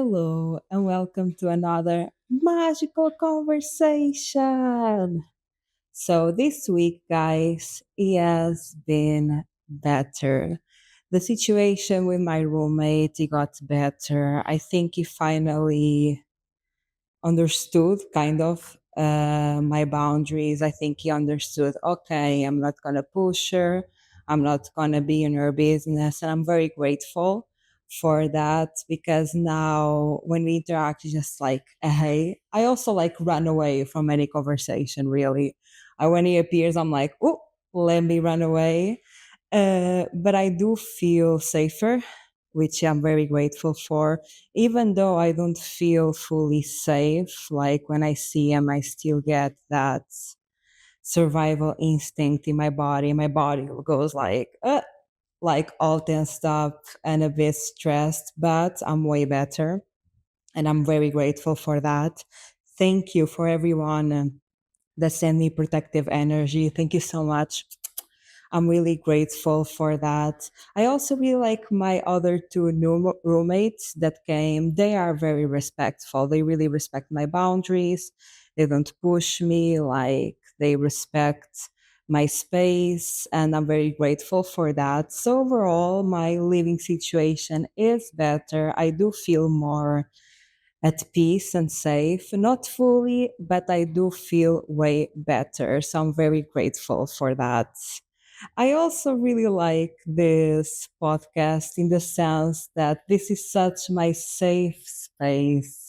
Hello, and welcome to another magical conversation. So, this week, guys, it has been better. The situation with my roommate, it got better. I think he finally understood kind of my boundaries. I think he understood, okay, I'm not going to push her. I'm not going to be in her business. And I'm very grateful for that because now when we interact, it's just like, hey, I also like run away from any conversation, really. When he appears, I'm like, oh, let me run away. But I do feel safer, which I'm very grateful for, even though I don't feel fully safe. Like when I see him, I still get that survival instinct in my body. My body goes like all tensed up and a bit stressed, but I'm way better. And I'm very grateful for that. Thank you for everyone that sent me protective energy. Thank you so much. I'm really grateful for that. I also really like my other two new roommates that came. They are very respectful. They really respect my boundaries. They don't push me. Like they respect my space, and I'm very grateful for that. So overall, my living situation is better. I do feel more at peace and safe. Not fully, but I do feel way better. So I'm very grateful for that. I also really like this podcast in the sense that this is such my safe space.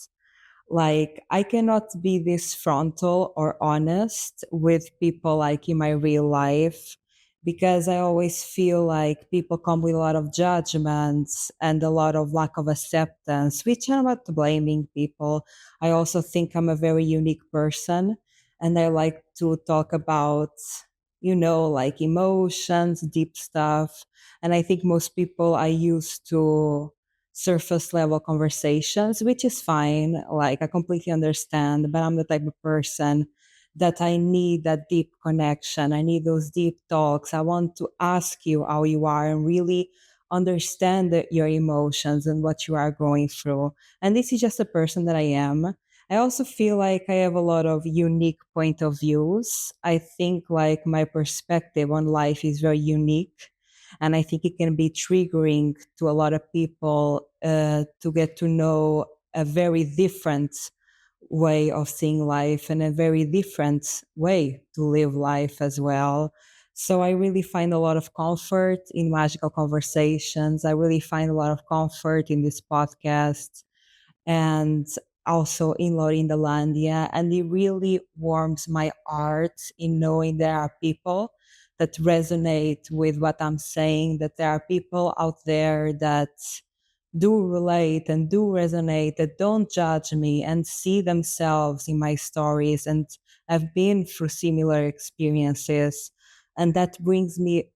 Like, I cannot be this frontal or honest with people like in my real life because I always feel like people come with a lot of judgments and a lot of lack of acceptance, which I'm not blaming people. I also think I'm a very unique person and I like to talk about, like emotions, deep stuff. And I think most people I used to surface level conversations, which is fine. Like, I completely understand, but I'm the type of person that I need that deep connection. I need those deep talks. I want to ask you how you are and really understand your emotions and what you are going through. And this is just the person that I am. I also feel like I have a lot of unique point of views. I think like my perspective on life is very unique, and I think it can be triggering to a lot of people to get to know a very different way of seeing life and a very different way to live life as well. So I really find a lot of comfort in magical conversations. I really find a lot of comfort in this podcast and also in Laurinda Landia. And it really warms my heart in knowing there are people that resonate with what I'm saying, that there are people out there that do relate and do resonate, that don't judge me and see themselves in my stories and have been through similar experiences. And that brings me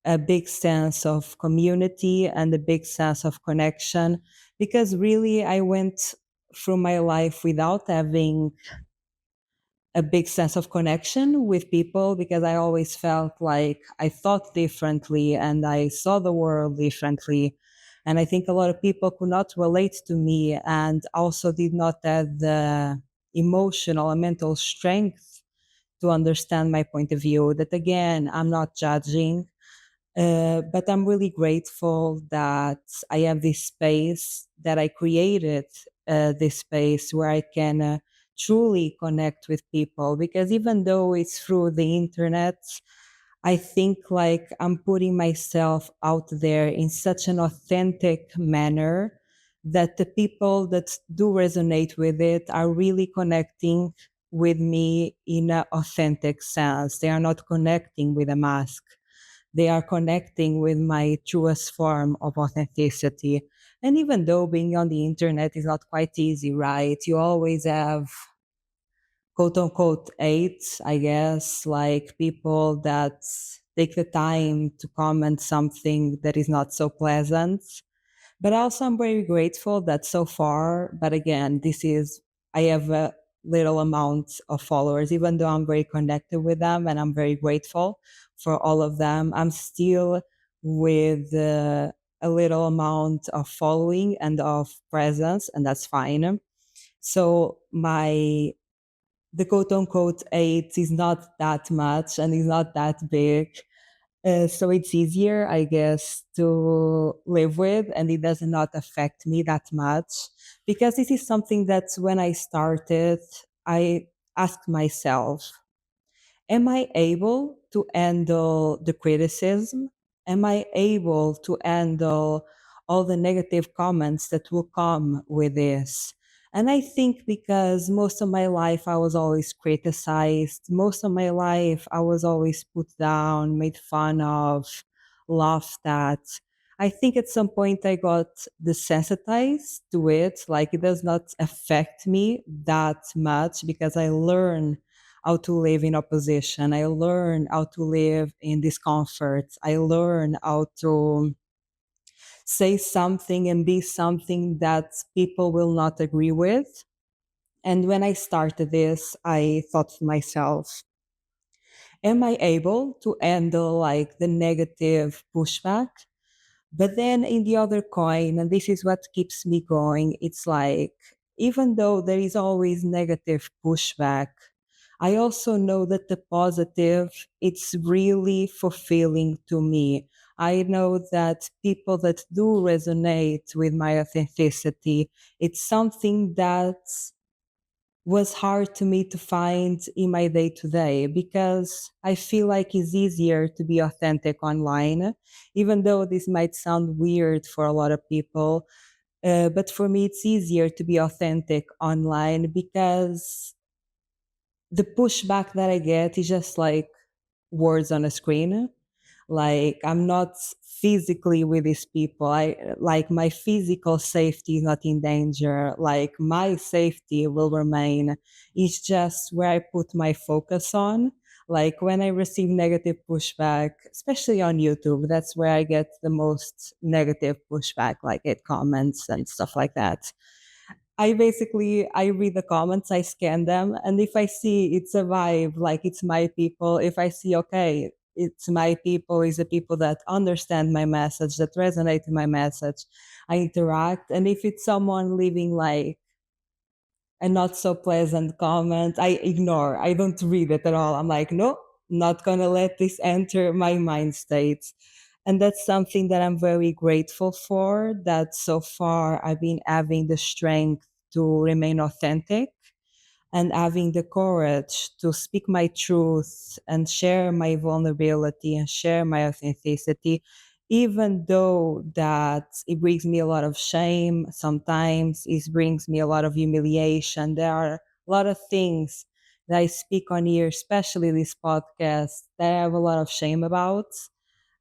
a big sense of community and a big sense of connection because really I went through my life without having a big sense of connection with people because I always felt like I thought differently and I saw the world differently. And I think a lot of people could not relate to me and also did not have the emotional and mental strength to understand my point of view. That again, I'm not judging, but I'm really grateful that I have this space, that I created this space where I can truly connect with people. Because even though it's through the internet, I think like I'm putting myself out there in such an authentic manner that the people that do resonate with it are really connecting with me in an authentic sense. They are not connecting with a mask, they are connecting with my truest form of authenticity. And even though being on the internet is not quite easy, right? You always have quote unquote hates, I guess, like people that take the time to comment something that is not so pleasant. But also, I'm very grateful that so far, but again, I have a little amount of followers, even though I'm very connected with them and I'm very grateful for all of them. I'm still with a little amount of following and of presence, and that's fine. So my the quote unquote eight is not that much and is not that big. So it's easier, I guess, to live with, and it does not affect me that much because this is something that when I started, I asked myself, am I able to handle the criticism? Am I able to handle all the negative comments that will come with this? And I think because most of my life I was always criticized, most of my life I was always put down, made fun of, laughed at. I think at some point I got desensitized to it, like it does not affect me that much because I learn how to live in opposition. I learn how to live in discomfort. I learn how to say something and be something that people will not agree with. And when I started this, I thought to myself, am I able to handle like the negative pushback? But then in the other coin, and this is what keeps me going, it's like, even though there is always negative pushback, I also know that the positive, it's really fulfilling to me. I know that people that do resonate with my authenticity, it's something that was hard to me to find in my day to day because I feel like it's easier to be authentic online, even though this might sound weird for a lot of people. But for me, it's easier to be authentic online because the pushback that I get is just like words on a screen. Like I'm not physically with these people. I like my physical safety is not in danger. Like my safety will remain. It's just where I put my focus on. Like when I receive negative pushback, especially on YouTube, that's where I get the most negative pushback, like it comments and stuff like that. I read the comments, I scan them, and if I see it's a vibe, like it's my people, if I see okay, it's my people, is the people that understand my message, that resonate with my message, I interact. And if it's someone leaving like a not so pleasant comment, I ignore. I don't read it at all. I'm like, no, not gonna let this enter my mind state. And that's something that I'm very grateful for, that so far I've been having the strength to remain authentic and having the courage to speak my truth and share my vulnerability and share my authenticity, even though that it brings me a lot of shame. Sometimes it brings me a lot of humiliation. There are a lot of things that I speak on here, especially this podcast, that I have a lot of shame about.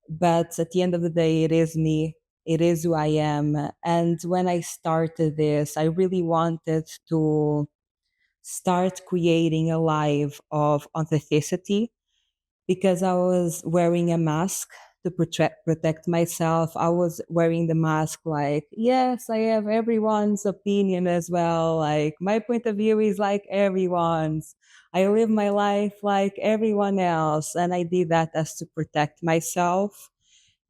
But at the end of the day, it is me. It is who I am. And when I started this, I really wanted to start creating a life of authenticity because I was wearing a mask to protect myself. I was wearing the mask like, yes, I have everyone's opinion as well. Like, my point of view is like everyone's. I live my life like everyone else. And I did that as to protect myself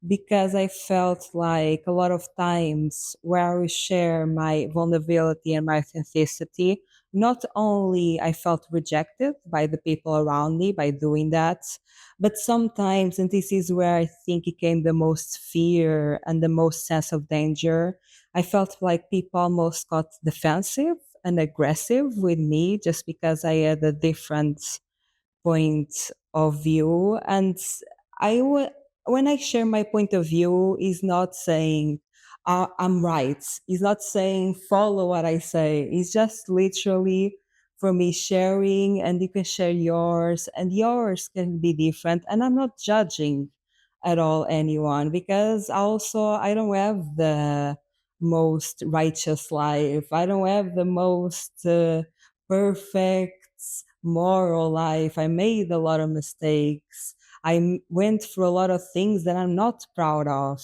because I felt like a lot of times where I would share my vulnerability and my authenticity, not only I felt rejected by the people around me by doing that, but sometimes, and this is where I think it came the most fear and the most sense of danger, I felt like people almost got defensive and aggressive with me just because I had a different point of view. And I would, when I share my point of view, is not saying I'm right. It's not saying follow what I say. It's just literally for me sharing, and you can share yours, and yours can be different. And I'm not judging at all anyone because also I don't have the most righteous life. I don't have the most perfect moral life. I made a lot of mistakes. Went through a lot of things that I'm not proud of.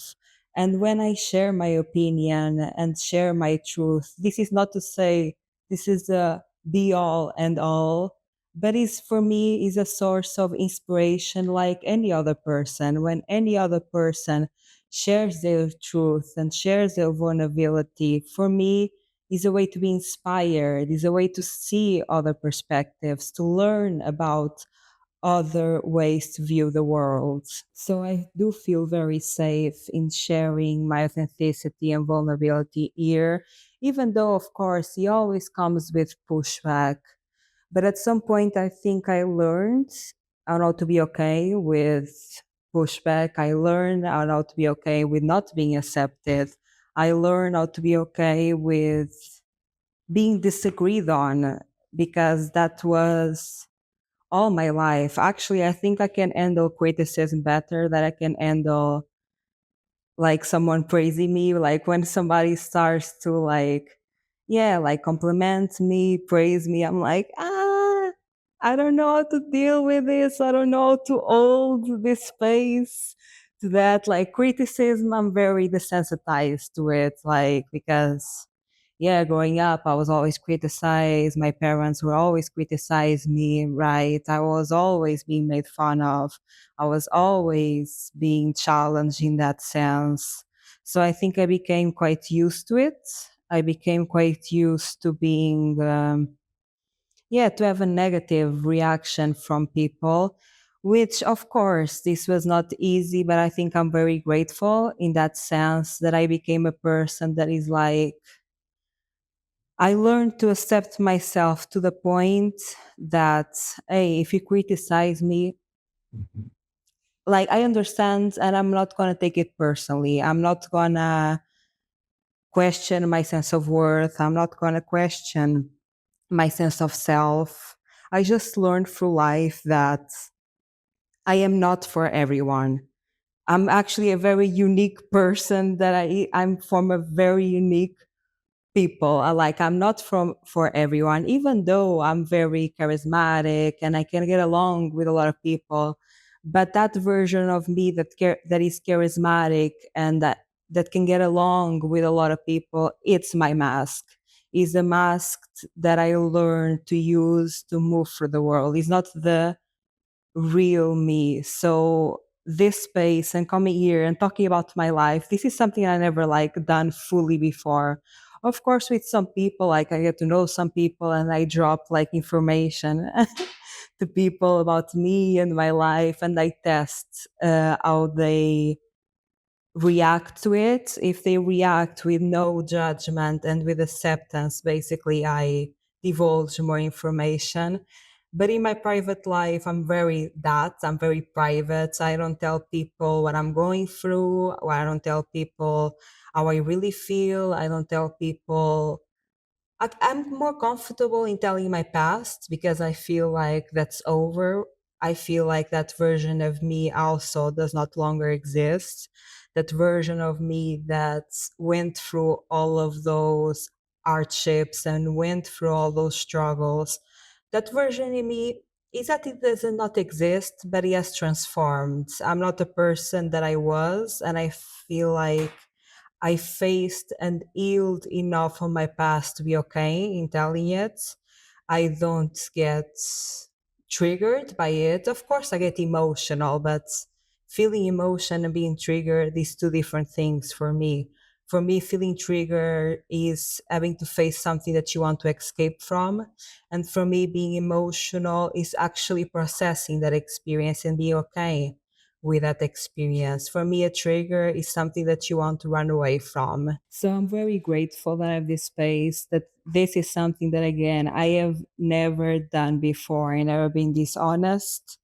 And when I share my opinion and share my truth, this is not to say this is a be all and all, but is for me is a source of inspiration like any other person. When any other person shares their truth and shares their vulnerability, for me, is a way to be inspired, is a way to see other perspectives, to learn about other ways to view the world. So I do feel very safe in sharing my authenticity and vulnerability here, even though, of course, it always comes with pushback. But at some point, I think I learned how to be okay with pushback. I learned how to be okay with not being accepted. I learned how to be okay with being disagreed on, because that was all my life. Actually, I think I can handle criticism better than I can handle like someone praising me. Like when somebody starts to like, yeah, like compliment me, praise me, I'm like, I don't know how to deal with this. I don't know how to hold this space to that. Like criticism, I'm very desensitized to it. Like because yeah, growing up, I was always criticized. My parents were always criticizing me, right? I was always being made fun of. I was always being challenged in that sense. So I think I became quite used to it. I became quite used to being, yeah, to have a negative reaction from people, which of course, this was not easy, but I think I'm very grateful in that sense that I became a person that is like, I learned to accept myself to the point that, hey, if you criticize me, like I understand and I'm not going to take it personally. I'm not going to question my sense of worth. I'm not going to question my sense of self. I just learned through life that I am not for everyone. I'm actually a very unique person that I'm from a very unique people. I'm not from for everyone, even though I'm very charismatic and I can get along with a lot of people. But that version of me that is charismatic and that can get along with a lot of people, it's my mask. Is the mask that I learned to use to move through the world. It's not the real me. So this space and coming here and talking about my life, this is something I never like done fully before. Of course, with some people, like I get to know some people and I drop like information to people about me and my life, and I test how they react to it. If they react with no judgment and with acceptance, basically I divulge more information. But in my private life, I'm very private. I don't tell people what I'm going through, or I don't tell people how I really feel. I don't tell people I'm more comfortable in telling my past because I feel like that's over. I feel like that version of me also does not longer exist. That version of me that went through all of those hardships and went through all those struggles. That version in me is that it does not exist, but it has transformed. I'm not the person that I was, and I feel like I faced and healed enough on my past to be okay in telling it. I don't get triggered by it. Of course, I get emotional, but feeling emotion and being triggered is two different things for me. For me, feeling triggered is having to face something that you want to escape from. And for me, being emotional is actually processing that experience and being okay with that experience. For me, a trigger is something that you want to run away from. So I'm very grateful that I have this space, that this is something that, again, I have never done before. I never been this honest.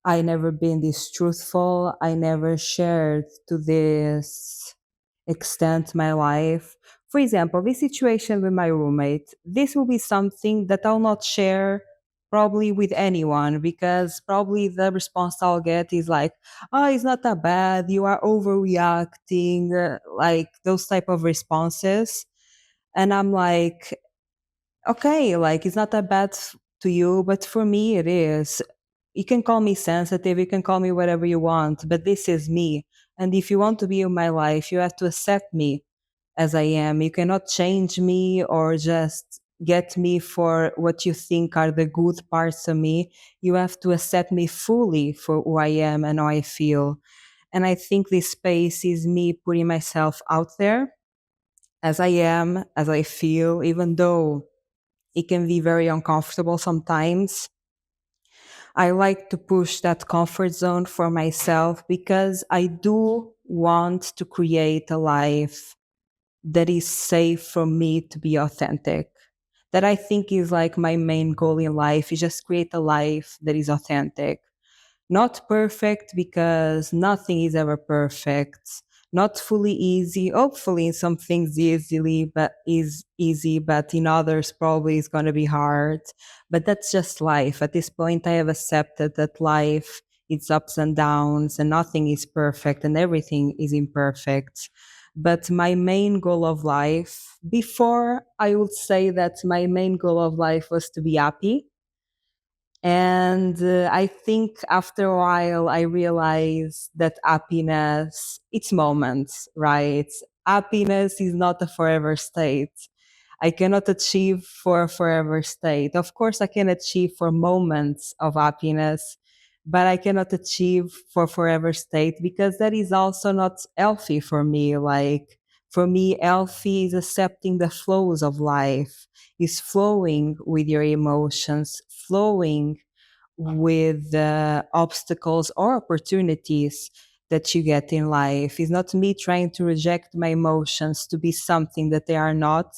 I never been this truthful. I never shared to this extent my life. For example, this situation with my roommate, this will be something that I'll not share probably with anyone, because probably the response I'll get is like, oh, it's not that bad, you are overreacting, like those type of responses. And I'm like, okay, like it's not that bad to you, but for me it is. You can call me sensitive, you can call me whatever you want, but this is me. And if you want to be in my life, you have to accept me as I am. You cannot change me or just get me for what you think are the good parts of me. You have to accept me fully for who I am and how I feel. And I think this space is me putting myself out there as I am, as I feel, even though it can be very uncomfortable sometimes. I like to push that comfort zone for myself because I do want to create a life that is safe for me to be authentic. That I think is like my main goal in life is just create a life that is authentic. Not perfect because nothing is ever perfect. Not fully easy. Hopefully in some things easily but is easy, but in others probably is gonna be hard. But that's just life. At this point I have accepted that life it's ups and downs and nothing is perfect and everything is imperfect. But my main goal of life, before I would say that my main goal of life was to be happy, and I think after a while, I realized that happiness, it's moments, right? Happiness is not a forever state. I cannot achieve for a forever state. Of course, I can achieve for moments of happiness, but I cannot achieve for forever state because that is also not healthy for me. Like, for me, healthy is accepting the flows of life, is flowing with your emotions, flowing with the obstacles or opportunities that you get in life. It's not me trying to reject my emotions to be something that they are not,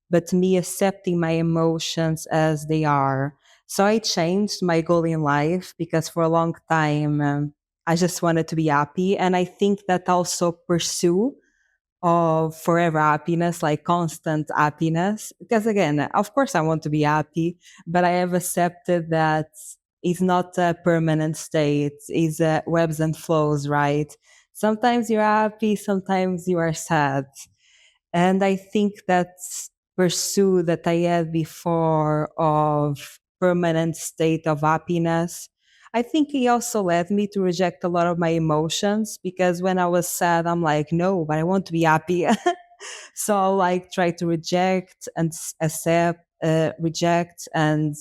but me accepting my emotions as they are. So I changed my goal in life because for a long time, I just wanted to be happy. And I think that also pursue of forever happiness, like constant happiness. Because again, of course, I want to be happy, but I have accepted that it's not a permanent state, it's webs and flows, right? Sometimes you're happy, sometimes you are sad. And I think that pursuit that I had before of permanent state of happiness, I think he also led me to reject a lot of my emotions because when I was sad, I'm like, no, but I want to be happy. So I like try to reject and accept, reject and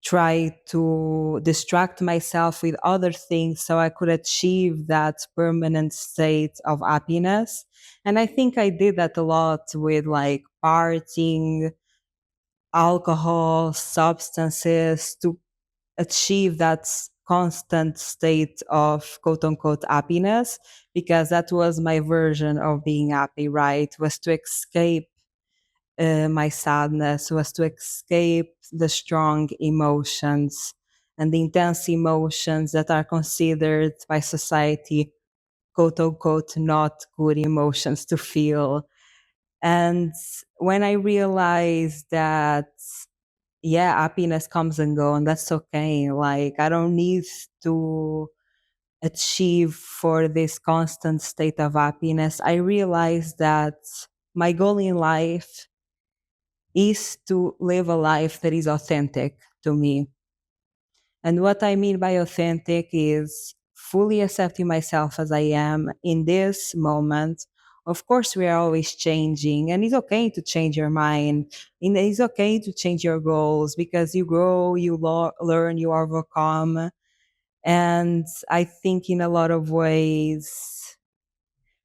try to distract myself with other things so I could achieve that permanent state of happiness. And I think I did that a lot with like partying, alcohol, substances to achieve that constant state of quote unquote happiness because that was my version of being happy, right? Was to escape my sadness, was to escape the strong emotions and the intense emotions that are considered by society, quote unquote, not good emotions to feel. And when I realized that, yeah, happiness comes and go, and that's okay. Like, I don't need to achieve for this constant state of happiness. I realized that my goal in life is to live a life that is authentic to me. And what I mean by authentic is fully accepting myself as I am in this moment. Of course, we are always changing, and it's okay to change your mind. And it's okay to change your goals because you grow, you learn, you overcome. And I think in a lot of ways,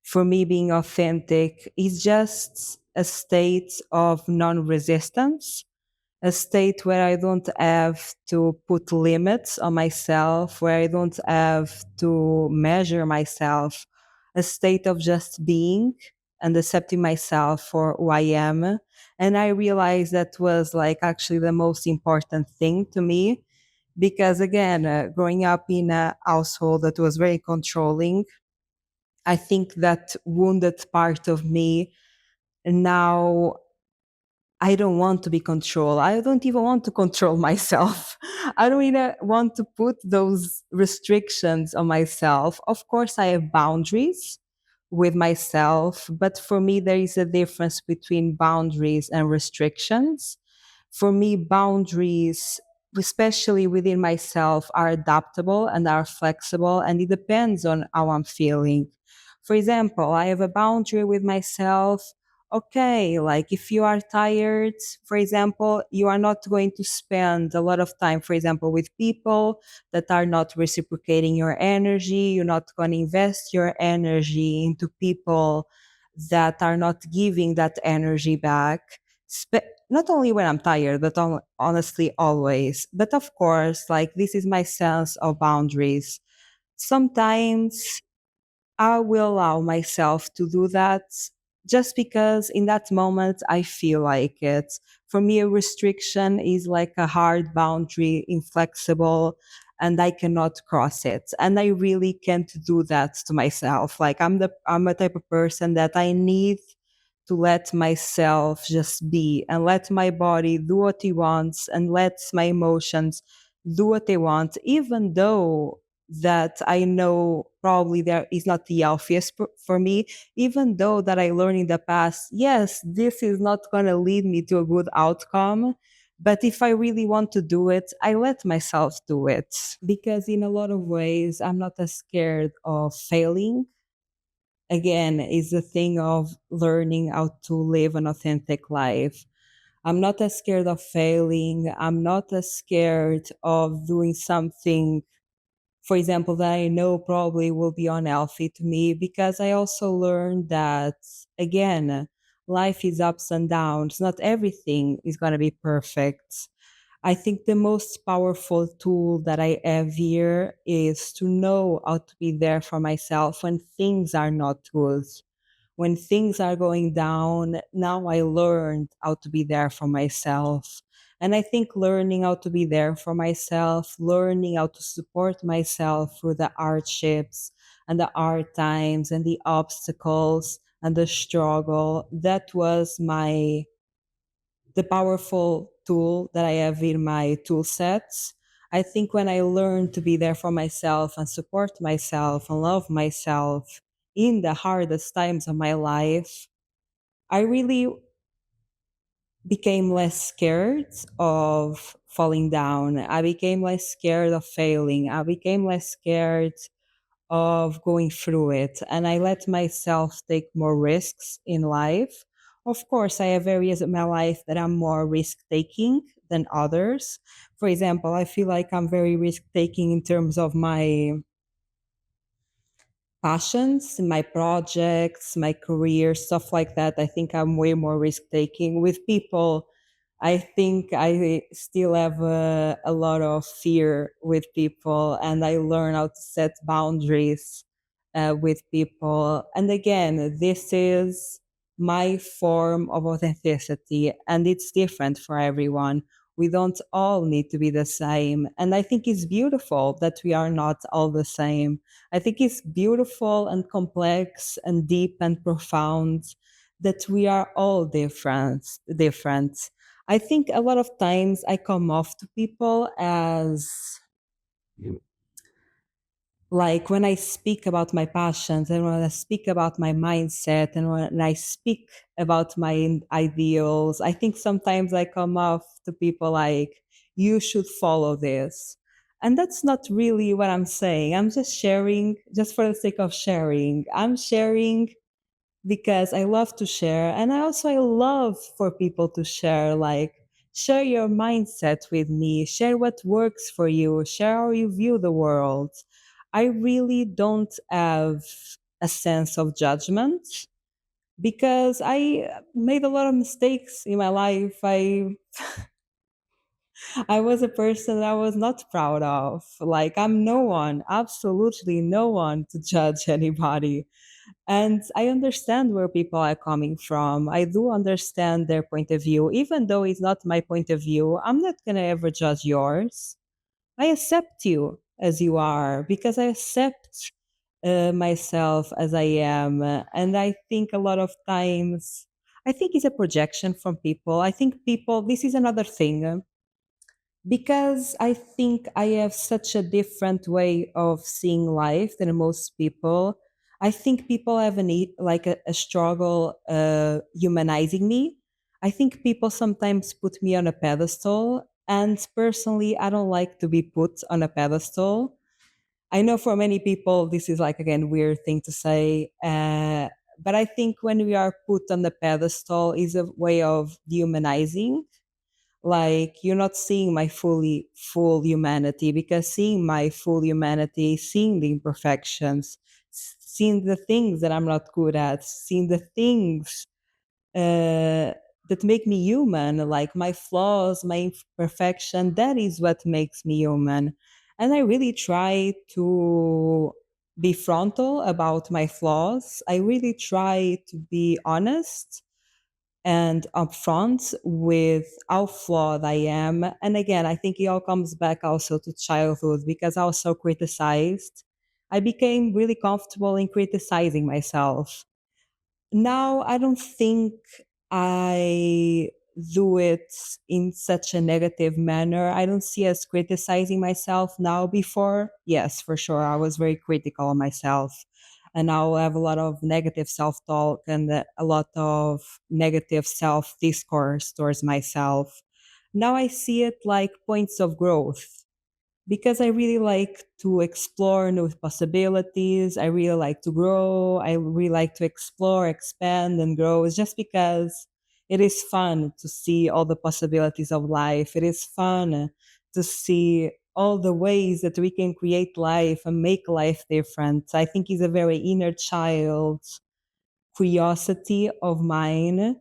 for me, being authentic is just a state of non resistance, a state where I don't have to put limits on myself, where I don't have to measure myself, a state of just being and accepting myself for who I am. And I realized that was like actually the most important thing to me because, again, growing up in a household that was very controlling, I think that wounded part of me now I don't want to be controlled. I don't even want to control myself. I don't even want to put those restrictions on myself. Of course, I have boundaries with myself, but for me, there is a difference between boundaries and restrictions. For me, boundaries, especially within myself, are adaptable and are flexible, and it depends on how I'm feeling. For example, I have a boundary with myself okay, like if you are tired, for example, you are not going to spend a lot of time, for example, with people that are not reciprocating your energy. You're not going to invest your energy into people that are not giving that energy back. Not only when I'm tired, but honestly, always. But of course, like this is my sense of boundaries. Sometimes I will allow myself to do that just because in that moment I feel like it. For me, a restriction is like a hard boundary, inflexible, and I cannot cross it. And I really can't do that to myself. Like I'm a type of person that I need to let myself just be and let my body do what it wants and let my emotions do what they want, even though that I know probably there is not the healthiest for me, even though that I learned in the past, yes, this is not going to lead me to a good outcome. But if I really want to do it, I let myself do it because, in a lot of ways, I'm not as scared of failing. Again, is the thing of learning how to live an authentic life. I'm not as scared of failing. I'm not as scared of doing something, for example, that I know probably will be unhealthy to me, because I also learned that, again, life is ups and downs. Not everything is going to be perfect. I think the most powerful tool that I have here is to know how to be there for myself when things are not good. When things are going down, now I learned how to be there for myself. And I think learning how to be there for myself, learning how to support myself through the hardships and the hard times and the obstacles and the struggle, that was the powerful tool that I have in my tool sets. I think when I learn to be there for myself and support myself and love myself in the hardest times of my life, I really became less scared of falling down. I became less scared of failing. I became less scared of going through it. And I let myself take more risks in life. Of course, I have areas of my life that I'm more risk taking than others. For example, I feel like I'm very risk taking in terms of my passions, my projects, my career, stuff like that. I think I'm way more risk taking. With people, I think I still have a lot of fear with people, and I learn how to set boundaries with people. And again, this is my form of authenticity, and it's different for everyone. We don't all need to be the same. And I think it's beautiful that we are not all the same. I think it's beautiful and complex and deep and profound that we are all different. I think a lot of times I come off to people as, like, when I speak about my passions and when I speak about my mindset and when I speak about my ideals, I think sometimes I come off to people like, you should follow this. And that's not really what I'm saying. I'm just sharing, just for the sake of sharing. I'm sharing because I love to share. And I love for people to share, like, share your mindset with me, share what works for you, share how you view the world. I really don't have a sense of judgment because I made a lot of mistakes in my life. I was a person that I was not proud of. Like, I'm no one, absolutely no one to judge anybody. And I understand where people are coming from. I do understand their point of view. Even though it's not my point of view, I'm not going to ever judge yours. I accept you as you are because I accept myself as I am. And I think a lot of times, I think it's a projection from people. I think people, this is another thing, because I think I have such a different way of seeing life than most people. I think people have a struggle humanizing me. I think people sometimes put me on a pedestal, and personally, I don't like to be put on a pedestal. I know for many people this is, like, again, weird thing to say, But I think when we are put on the pedestal is a way of dehumanizing. Like you're not seeing my full humanity, because seeing my full humanity, seeing the imperfections, seeing the things that I'm not good at, seeing the things uh, that make me human, like my flaws, my imperfection. That is what makes me human. And I really try to be frontal about my flaws. I really try to be honest and upfront with how flawed I am. And again, I think it all comes back also to childhood, because I was so criticized. I became really comfortable in criticizing myself. Now I don't think I do it in such a negative manner. I don't see as criticizing myself now. Before, yes, for sure, I was very critical of myself. And now I have a lot of negative self talk and a lot of negative self discourse towards myself. Now I see it like points of growth, because I really like to explore new possibilities. I really like to grow. I really like to explore, expand, and grow. It's just because it is fun to see all the possibilities of life. It is fun to see all the ways that we can create life and make life different. I think it's a very inner child curiosity of mine,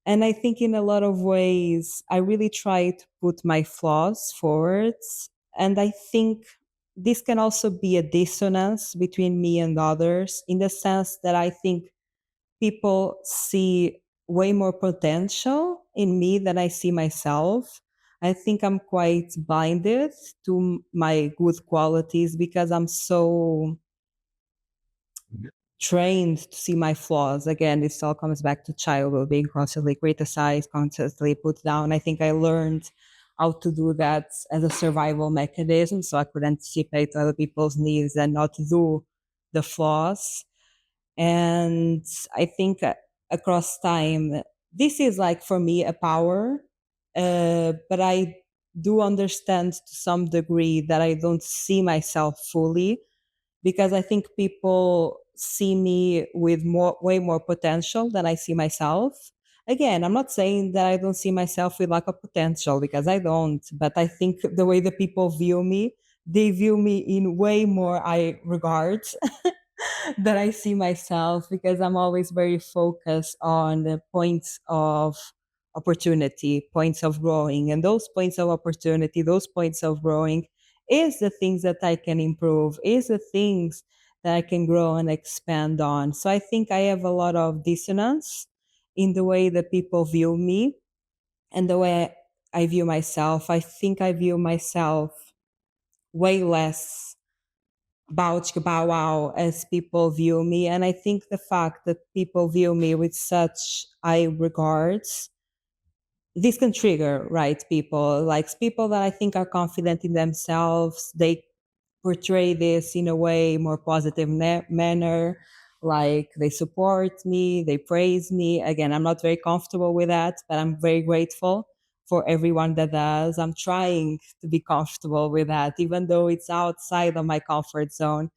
and I think in a lot of ways, I really try to put my flaws forward. And I think this can also be a dissonance between me and others, in the sense that I think people see way more potential in me than I see myself. I think I'm quite blinded to my good qualities, because I'm so trained to see my flaws. Again, this all comes back to childhood, being constantly criticized, constantly put down. I think I learned how to do that as a survival mechanism, so I could anticipate other people's needs and not do the flaws. And I think across time, this is like for me a power, but I do understand to some degree that I don't see myself fully, because I think people see me with way more potential than I see myself. Again, I'm not saying that I don't see myself with lack of potential, because I don't, but I think the way that people view me, they view me in way more high regards that I see myself, because I'm always very focused on the points of opportunity, points of growing. And those points of opportunity, those points of growing is the things that I can improve, is the things that I can grow and expand on. So I think I have a lot of dissonance in the way that people view me and the way I view myself. I think I view myself way less Bouch bow wow as people view me. And I think the fact that people view me with such high regards, this can trigger, right, people, like people that I think are confident in themselves. They portray this in a way more positive manner, like they support me, they praise me. Again, I'm not very comfortable with that, but I'm very grateful for everyone that does. I'm trying to be comfortable with that, even though it's outside of my comfort zone.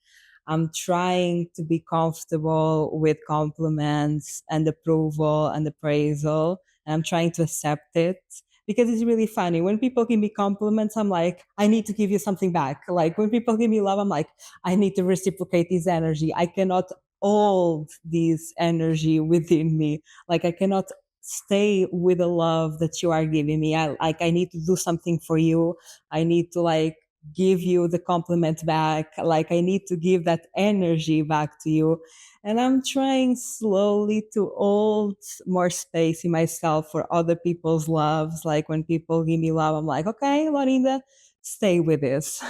I'm trying to be comfortable with compliments and approval and appraisal. And I'm trying to accept it, because it's really funny. When people give me compliments, I'm like, I need to give you something back. Like when people give me love, I'm like, I need to reciprocate this energy. I cannot hold this energy within me. Like I cannot stay with the love that you are giving me. I need to do something for you. I need to like give you the compliment back. Like I need to give that energy back to you. And I'm trying slowly to hold more space in myself for other people's loves. Like when people give me love, I'm like, okay, Laurinda, stay with this.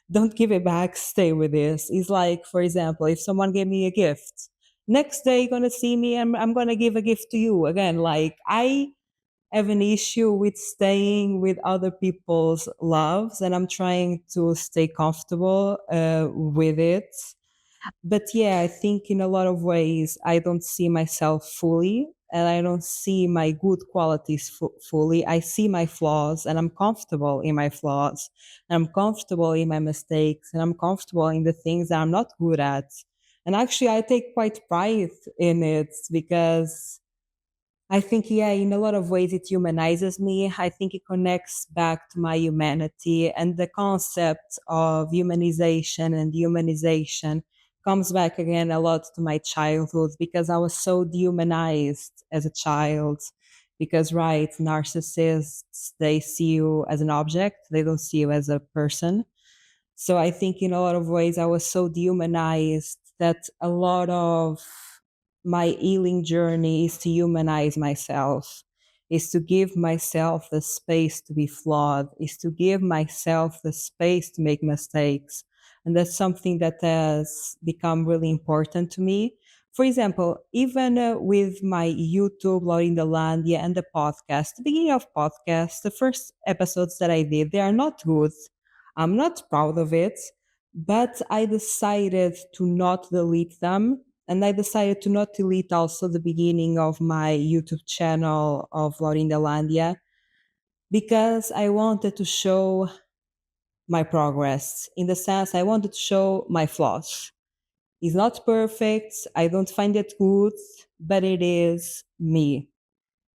Don't give it back, stay with this. It's like, for example, if someone gave me a gift, next day you're gonna see me and I'm gonna give a gift to you again. Like I have an issue with staying with other people's loves, and I'm trying to stay comfortable with it. But yeah, I think in a lot of ways I don't see myself fully, and I don't see my good qualities fully. I see my flaws, and I'm comfortable in my flaws. And I'm comfortable in my mistakes, and I'm comfortable in the things that I'm not good at. And actually, I take quite pride in it because I think, yeah, in a lot of ways, it humanizes me. I think it connects back to my humanity, and the concept of humanization and humanization comes back again a lot to my childhood because I was so dehumanized as a child. Because, right, narcissists, they see you as an object, they don't see you as a person. So I think in a lot of ways I was so dehumanized that a lot of my healing journey is to humanize myself, is to give myself the space to be flawed, is to give myself the space to make mistakes. And that's something that has become really important to me. For example, even with my YouTube, Laurinda Landia, and the podcast, the beginning of podcast, the first episodes that I did, they are not good. I'm not proud of it, but I decided to not delete them. And I decided to not delete also the beginning of my YouTube channel of Laurinda Landia because I wanted to show my progress. In the sense, I wanted to show my flaws. It's not perfect. I don't find it good, but it is me.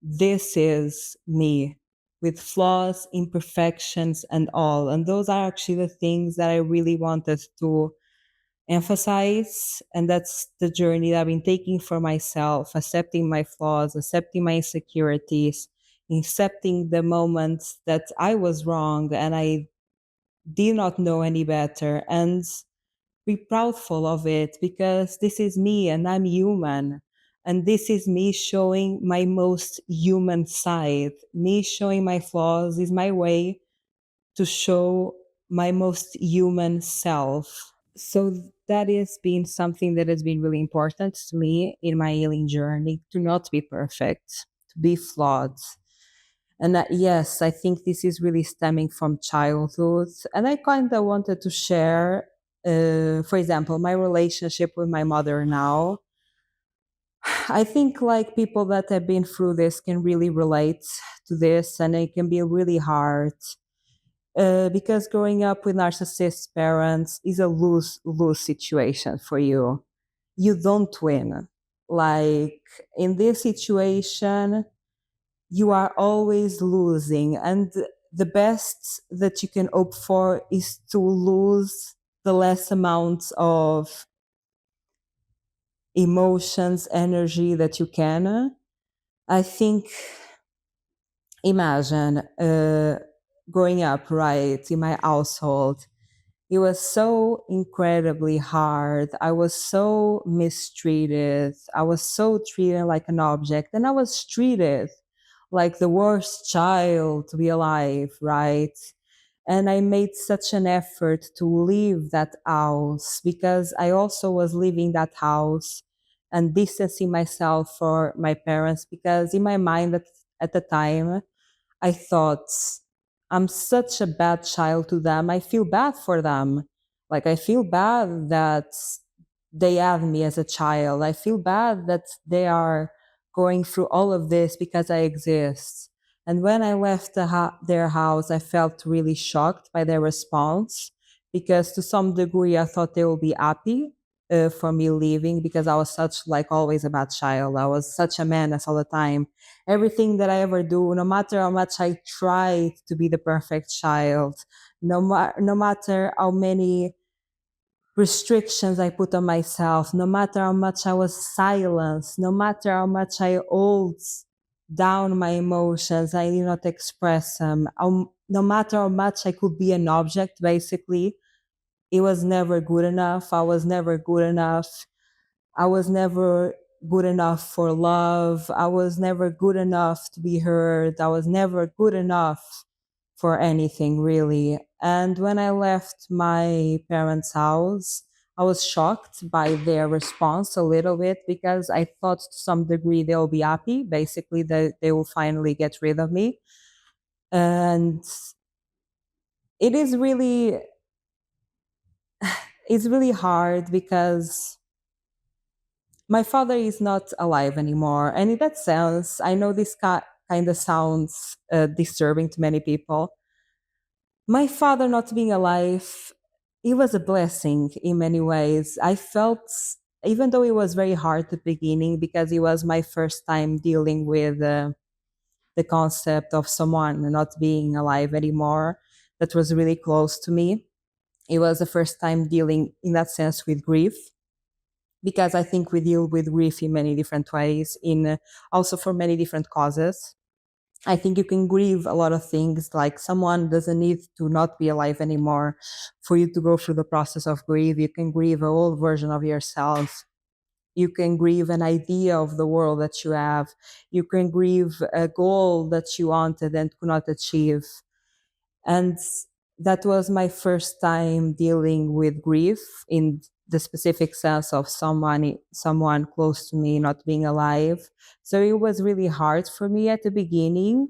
This is me with flaws, imperfections, and all. And those are actually the things that I really wanted to emphasize. And that's the journey that I've been taking for myself, accepting my flaws, accepting my insecurities, accepting the moments that I was wrong and I did not know any better. And be proudful of it because this is me and I'm human. And this is me showing my most human side. Me showing my flaws is my way to show my most human self. So that has been something that has been really important to me in my healing journey to not be perfect, to be flawed. And that, yes, I think this is really stemming from childhood. And I kind of wanted to share, for example, my relationship with my mother now. I think like people that have been through this can really relate to this, and it can be really hard because growing up with narcissist parents is a lose lose situation for you. You don't win. Like in this situation, you are always losing, and the best that you can hope for is to lose the less amount of emotions, energy that you can. I think, imagine growing up right in my household. It was so incredibly hard. I was so mistreated. I was so treated like an object, and I was treated like the worst child to be alive, right? And I made such an effort to leave that house because I also was leaving that house and distancing myself for my parents because in my mind at the time I thought, I'm such a bad child to them. I feel bad for them. Like, I feel bad that they have me as a child. I feel bad that they are going through all of this because I exist. And when I left their house, I felt really shocked by their response because to some degree I thought they would be happy for me leaving because I was such, like, always a bad child. I was such a menace all the time. Everything that I ever do, no matter how much I try to be the perfect child, no matter how many restrictions I put on myself, no matter how much I was silenced, no matter how much I hold down my emotions, I did not express them, no matter how much I could be an object, basically, it was never good enough. I was never good enough. I was never good enough for love. I was never good enough to be heard. I was never good enough for anything, really. And when I left my parents' house, I was shocked by their response a little bit because I thought to some degree they'll be happy, basically, that they will finally get rid of me. And it is really, it's really hard because my father is not alive anymore. And in that sense, I know this kind of sounds disturbing to many people. My father not being alive, it was a blessing in many ways. I felt even though it was very hard at the beginning because it was my first time dealing with the concept of someone not being alive anymore, that was really close to me. It was the first time dealing in that sense with grief, because I think we deal with grief in many different ways, in also for many different causes. I think you can grieve a lot of things, like someone doesn't need to not be alive anymore for you to go through the process of grief. You can grieve a old version of yourself. You can grieve an idea of the world that you have. You can grieve a goal that you wanted and could not achieve. And that was my first time dealing with grief in the specific sense of someone close to me not being alive. So it was really hard for me at the beginning,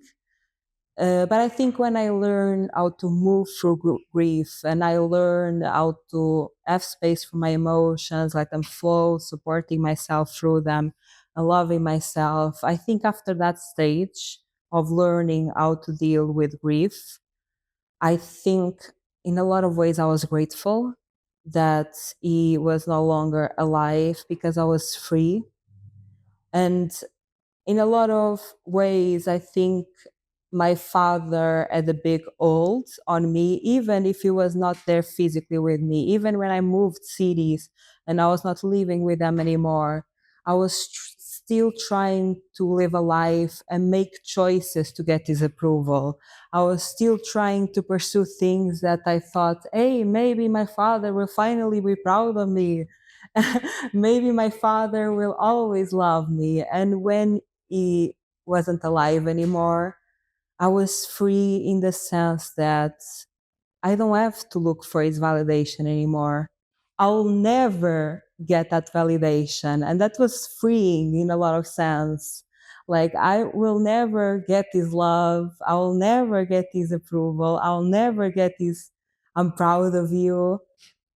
but I think when I learned how to move through grief, and I learned how to have space for my emotions, let them flow, supporting myself through them, and loving myself, I think after that stage of learning how to deal with grief, I think in a lot of ways I was grateful that he was no longer alive, because I was free. And in a lot of ways, I think my father had a big hold on me, even if he was not there physically with me. Even when I moved cities and I was not living with them anymore, I was still trying to live a life and make choices to get his approval. I was still trying to pursue things that I thought, hey, maybe my father will finally be proud of me. Maybe my father will always love me. And when he wasn't alive anymore, I was free in the sense that I don't have to look for his validation anymore. I'll never get that validation. And that was freeing in a lot of sense. Like, I will never get his love. I'll never get his approval. I'll never get his, I'm proud of you.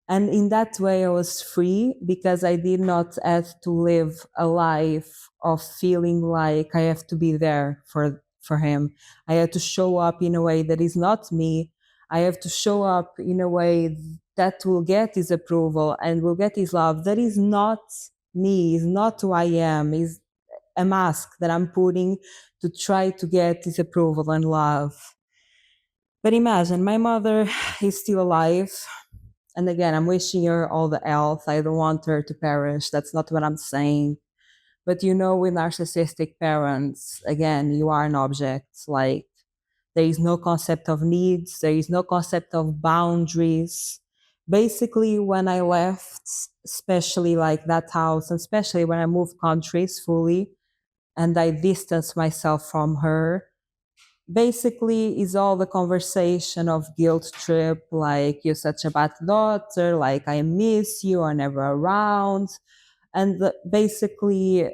And in that way, I was free, because I did not have to live a life of feeling like I have to be there for him. I had to show up in a way that is not me. I have to show up in a way that will get his approval and will get his love. That is not me, is not who I am, is a mask that I'm putting to try to get his approval and love. But imagine, my mother is still alive, and again, I'm wishing her all the health. I don't want her to perish. That's not what I'm saying. But with narcissistic parents, again, you are an object. Like, there is no concept of needs, there is no concept of boundaries. Basically, when I left, especially like that house, and especially when I moved countries fully and I distanced myself from her, basically is all the conversation of guilt trip, like, you're such a bad daughter, like, I miss you, I'm never around. And basically,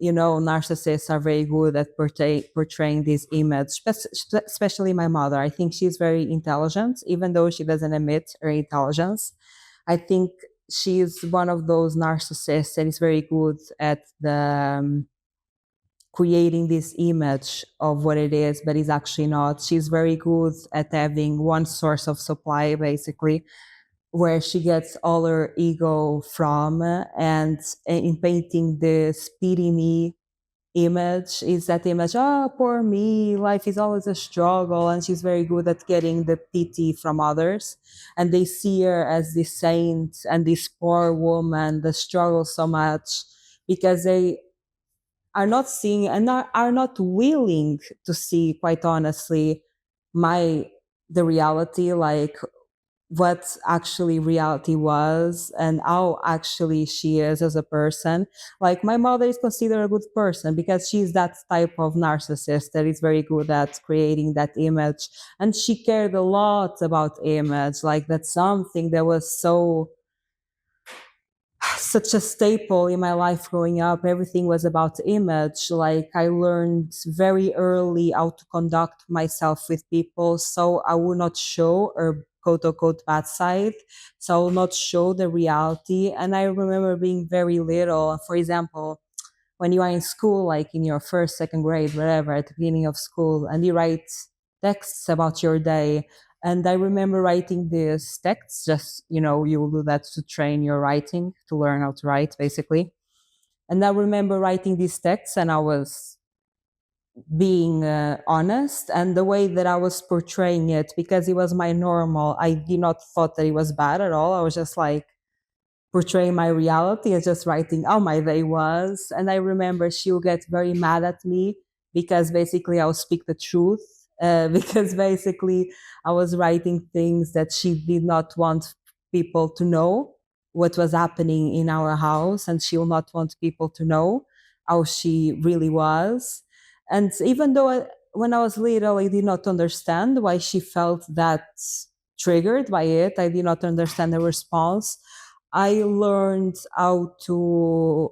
narcissists are very good at portraying this image, especially my mother. I think she's very intelligent, even though she doesn't admit her intelligence. I think she's one of those narcissists that is very good at creating this image of what it is, but it's actually not. She's very good at having one source of supply, basically, where she gets all her ego from, and in painting the speedy me image is that image, oh, poor me, life is always a struggle. And she's very good at getting the pity from others, and they see her as this saint and this poor woman that struggles so much, because they are not seeing and are not willing to see, quite honestly, my the reality, like what actually reality was and how actually she is as a person. Like, my mother is considered a good person because she's that type of narcissist that is very good at creating that image, and she cared a lot about image. Like, that's something that was such a staple in my life growing up. Everything was about image. Like, I learned very early how to conduct myself with people, so I would not show a quote unquote bad side. So I will not show the reality. And I remember being very little. For example, when you are in school, like in your first, second grade, whatever, at the beginning of school, and you write texts about your day, And I remember writing these texts, just, you will do that to train your writing, to learn how to write, basically. And I remember writing these texts, and I was being honest, and the way that I was portraying it, because it was my normal, I did not thought that it was bad at all. I was just like, portraying my reality as just writing how my day was. And I remember she would get very mad at me because basically I would speak the truth. Because basically I was writing things that she did not want people to know what was happening in our house, and she will not want people to know how she really was. And even though when I was little, I did not understand why she felt that triggered by it. I did not understand the response. I learned how to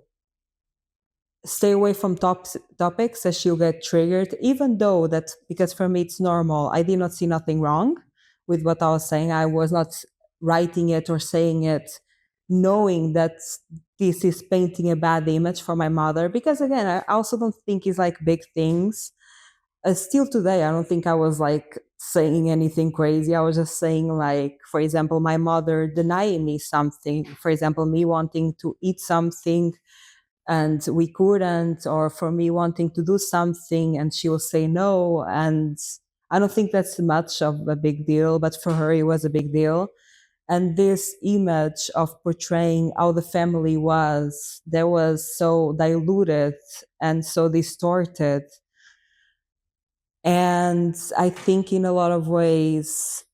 stay away from topics that she'll get triggered, even though that, because for me it's normal. I did not see nothing wrong with what I was saying. I was not writing it or saying it knowing that this is painting a bad image for my mother. Because again, I also don't think it's like big things. Still today, I don't think I was like saying anything crazy. I was just saying, like, for example, my mother denying me something, for example, me wanting to eat something and we couldn't, or for me wanting to do something and she will say no. And I don't think that's much of a big deal, but for her, it was a big deal. And this image of portraying how the family was, that was so diluted and so distorted. And I think in a lot of ways,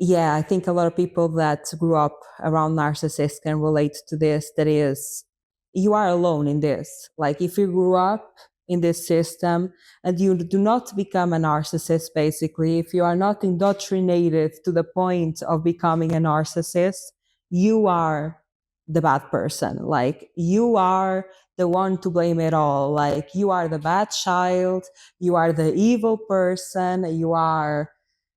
yeah, I think a lot of people that grew up around narcissists can relate to this. That is, you are alone in this. Like, if you grew up in this system and you do not become a narcissist, basically, if you are not indoctrinated to the point of becoming a narcissist, you are the bad person. Like, you are the one to blame it all. Like, you are the bad child, you are the evil person, you are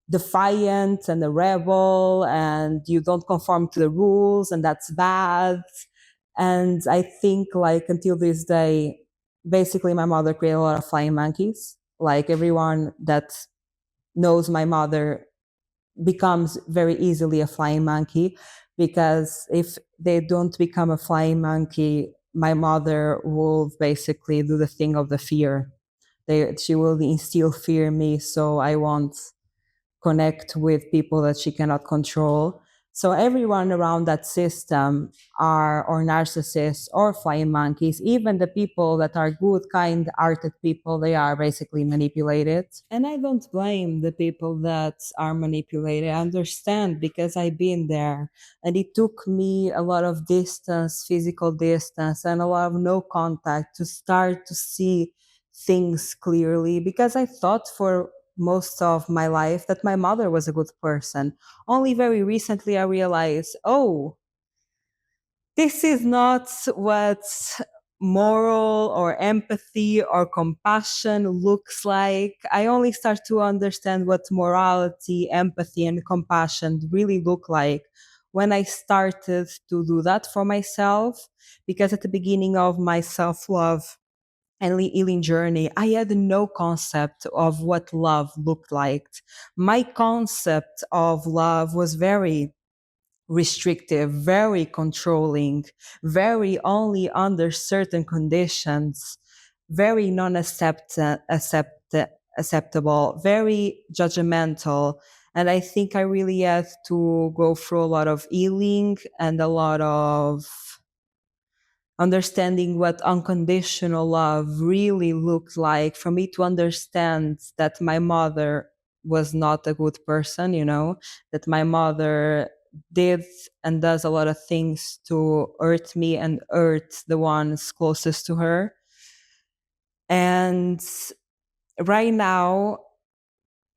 defiant and a rebel, and you don't conform to the rules, and that's bad. And I think, like, until this day, basically my mother created a lot of flying monkeys. Like, everyone that knows my mother becomes very easily a flying monkey, because if they don't become a flying monkey, my mother will basically do the thing of the fear. She will instill fear in me, so I won't connect with people that she cannot control. So everyone around that system are or narcissists or flying monkeys. Even the people that are good, kind-hearted people, they are basically manipulated. And I don't blame the people that are manipulated. I understand, because I've been there. And it took me a lot of distance, physical distance, and a lot of no contact to start to see things clearly, because I thought for most of my life that my mother was a good person. Only very recently I realized, oh, this is not what moral or empathy or compassion looks like. I only start to understand what morality, empathy, and compassion really look like when I started to do that for myself. Because at the beginning of my self love and healing journey, I had no concept of what love looked like. My concept of love was very restrictive, very controlling, very only under certain conditions, very acceptable, very judgmental. And I think I really had to go through a lot of healing and a lot of understanding what unconditional love really looked like, for me to understand that my mother was not a good person, that my mother did and does a lot of things to hurt me and hurt the ones closest to her. And right now,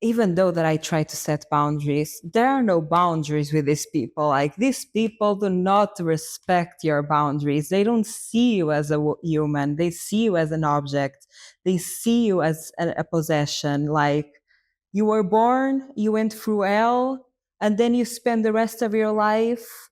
even though that I try to set boundaries, there are no boundaries with these people. Like, these people do not respect your boundaries. They don't see you as a human. They see you as an object. They see you as a possession. Like, you were born, you went through hell, and then you spend the rest of your life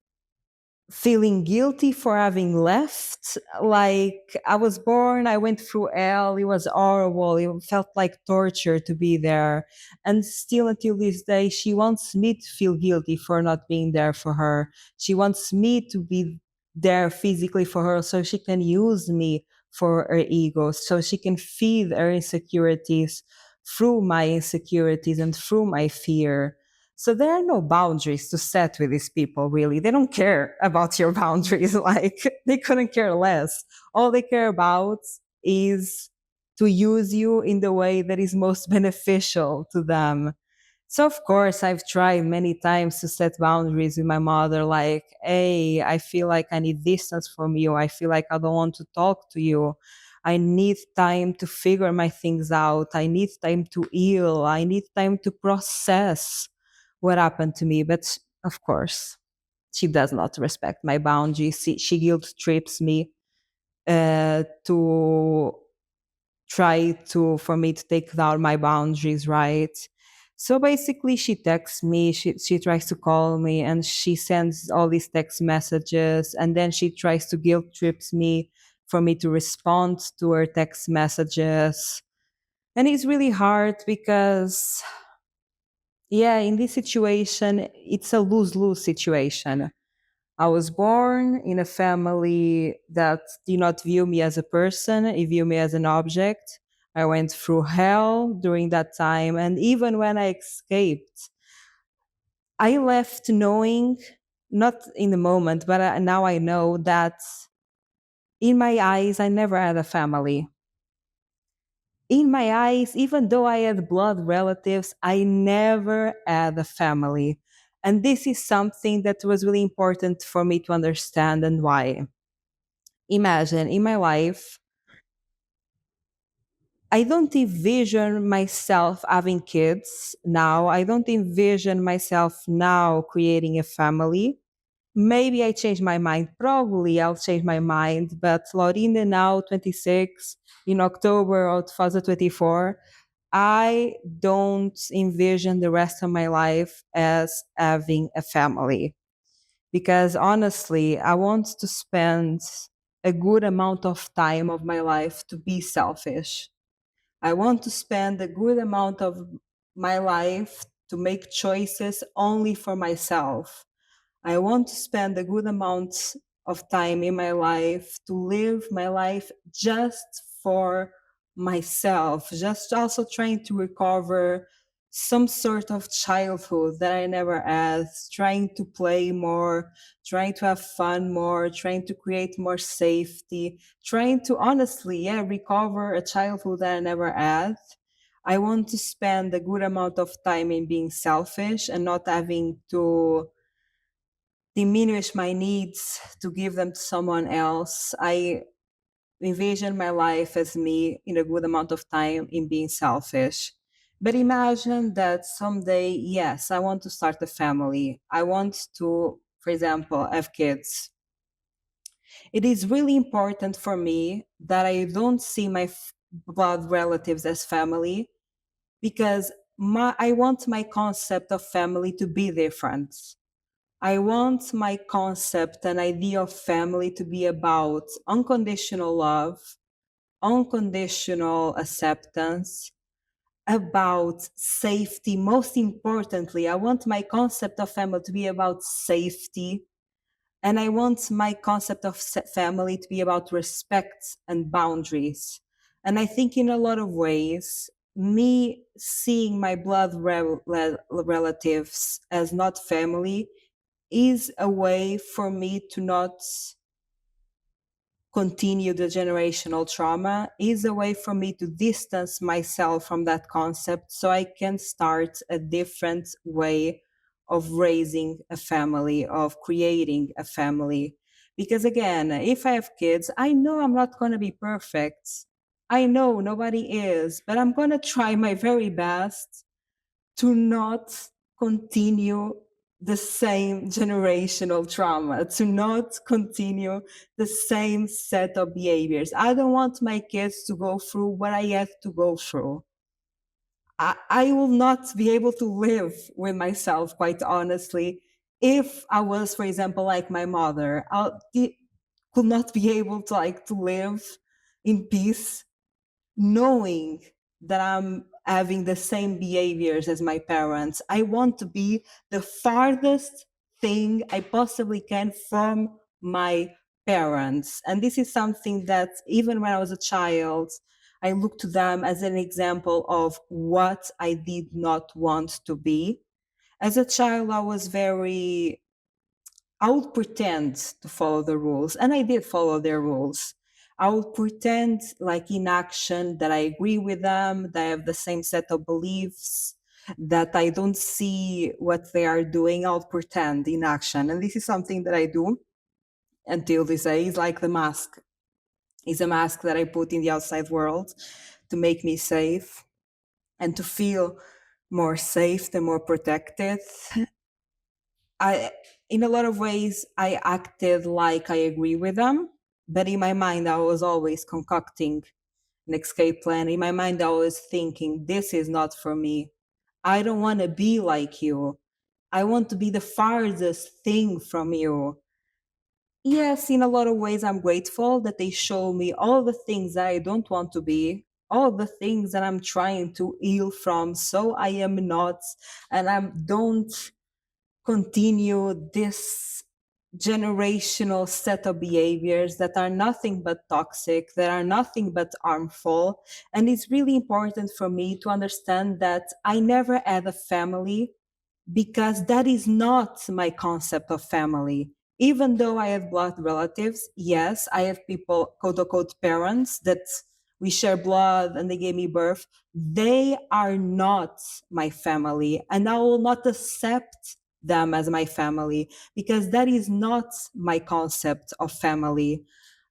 feeling guilty for having left. Like, I was born, I went through hell, it was horrible, it felt like torture to be there. And still until this day, she wants me to feel guilty for not being there for her. She wants me to be there physically for her so she can use me for her ego, so she can feed her insecurities through my insecurities and through my fear. So there are no boundaries to set with these people, really. They don't care about your boundaries. Like, they couldn't care less. All they care about is to use you in the way that is most beneficial to them. So of course I've tried many times to set boundaries with my mother, like, hey, I feel like I need distance from you. I feel like I don't want to talk to you. I need time to figure my things out. I need time to heal. I need time to process what happened to me. But of course, she does not respect my boundaries. She guilt trips me to try to for me to take down my boundaries, right? So basically she texts me, she tries to call me, and she sends all these text messages, and then she tries to guilt trips me for me to respond to her text messages. And it's really hard because, yeah, in this situation it's a lose-lose situation. I was born in a family that did not view me as a person, it viewed me as an object. I went through hell during that time. And even when I escaped, I left knowing, not in the moment, but now I know that in my eyes, I never had a family. In my eyes, even though I had blood relatives, I never had a family. And this is something that was really important for me to understand. And why? Imagine in my life, I don't envision myself having kids now. I don't envision myself now creating a family. Maybe I change my mind. Probably I'll change my mind. But Laurinda, now 26, in October of 2024, I don't envision the rest of my life as having a family. Because honestly, I want to spend a good amount of time of my life to be selfish. I want to spend a good amount of my life to make choices only for myself. I want to spend a good amount of time in my life to live my life just for myself, just also trying to recover some sort of childhood that I never had, trying to play more, trying to have fun more, trying to create more safety, trying to honestly, yeah, recover a childhood that I never had. I want to spend a good amount of time in being selfish and not having to diminish my needs to give them to someone else. I envision my life as me in a good amount of time in being selfish. But imagine that someday, yes, I want to start a family. I want to, for example, have kids. It is really important for me that I don't see my blood relatives as family, because I want my concept of family to be different. I want my concept and idea of family to be about unconditional love, unconditional acceptance, about safety. Most importantly, I want my concept of family to be about safety. And I want my concept of family to be about respect and boundaries. And I think in a lot of ways, me seeing my blood relatives as not family is a way for me to not continue the generational trauma, is a way for me to distance myself from that concept so I can start a different way of raising a family, of creating a family. Because again, if I have kids, I know I'm not going to be perfect. I know nobody is, but I'm going to try my very best to not continue the same generational trauma, to not continue the same set of behaviors. I don't want my kids to go through what I had to go through. I will not be able to live with myself, quite honestly, if I was, for example, like my mother, could not be able to like to live in peace knowing that I'm having the same behaviors as my parents. I want to be the farthest thing I possibly can from my parents. And this is something that even when I was a child, I looked to them as an example of what I did not want to be. As a child, I would pretend to follow the rules, and I did follow their rules. I would pretend, like in action, that I agree with them, that I have the same set of beliefs, that I don't see what they are doing. I'll pretend in action. And this is something that I do until this day. It's like the mask. It's a mask that I put in the outside world to make me safe and to feel more safe and more protected. I, in a lot of ways, I acted like I agree with them, but in my mind, I was always concocting an escape plan. In my mind, I was thinking, this is not for me. I don't want to be like you. I want to be the farthest thing from you. Yes, in a lot of ways, I'm grateful that they show me all the things that I don't want to be, all the things that I'm trying to heal from, so I am not, and I don't continue this generational set of behaviors that are nothing but toxic, that are nothing but harmful. And it's really important for me to understand that I never had a family because that is not my concept of family. Even though I have blood relatives, yes, I have people, quote unquote, parents that we share blood and they gave me birth. They are not my family, and I will not accept them as my family because that is not my concept of family.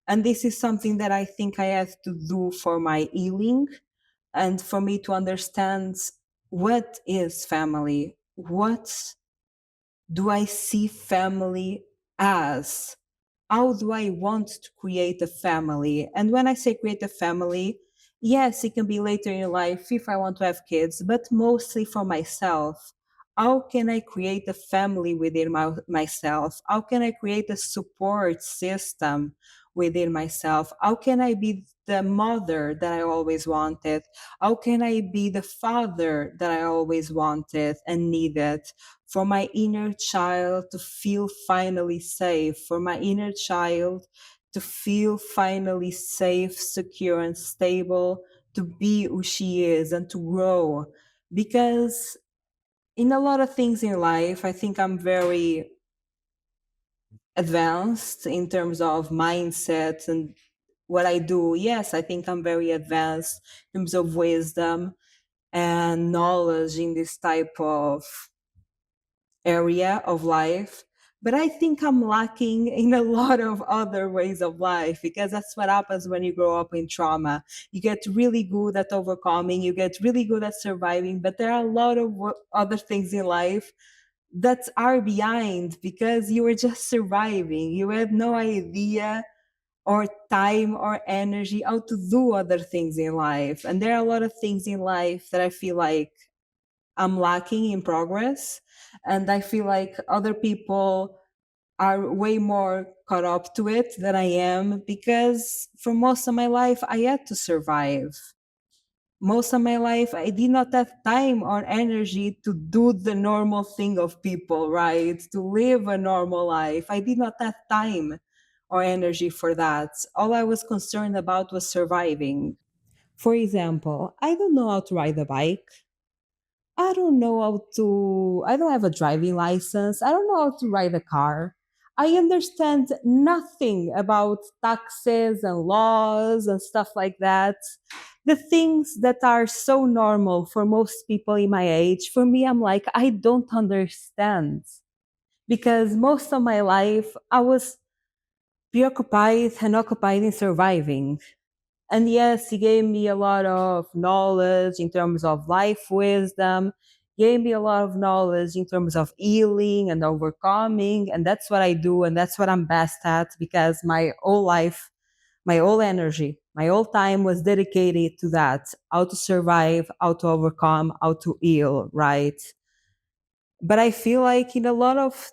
And this is something that I think I have to do for my healing and for me to understand what is family, what do I see family as? How do I want to create a family? And when I say create a family, yes, it can be later in life if I want to have kids, but mostly for myself. How can I create a family within myself? How can I create a support system within myself? How can I be the mother that I always wanted? How can I be the father that I always wanted and needed? For my inner child to feel finally safe, for my inner child to feel finally safe, secure, and stable, to be who she is and to grow. Because in a lot of things in life, I think I'm very advanced in terms of mindset and what I do. Yes, I think I'm very advanced in terms of wisdom and knowledge in this type of area of life, but I think I'm lacking in a lot of other ways of life because that's what happens when you grow up in trauma. You get really good at overcoming, you get really good at surviving, but there are a lot of other things in life that are behind because you were just surviving. You had no idea or time or energy how to do other things in life. And there are a lot of things in life that I feel like I'm lacking in progress. And I feel like other people are way more caught up to it than I am because for most of my life, I had to survive. Most of my life, I did not have time or energy to do the normal thing of people, right? To live a normal life. I did not have time or energy for that. All I was concerned about was surviving. For example, I don't know how to ride a bike. I don't have a driving license. I don't know how to ride a car. I understand nothing about taxes and laws and stuff like that. The things that are so normal for most people in my age, for me, I'm like, I don't understand. Because most of my life, I was preoccupied and occupied in surviving. And yes, he gave me a lot of knowledge in terms of life wisdom, gave me a lot of knowledge in terms of healing and overcoming. And that's what I do. And that's what I'm best at because my whole life, my whole energy, my whole time was dedicated to that, how to survive, how to overcome, how to heal, right? But I feel like in a lot of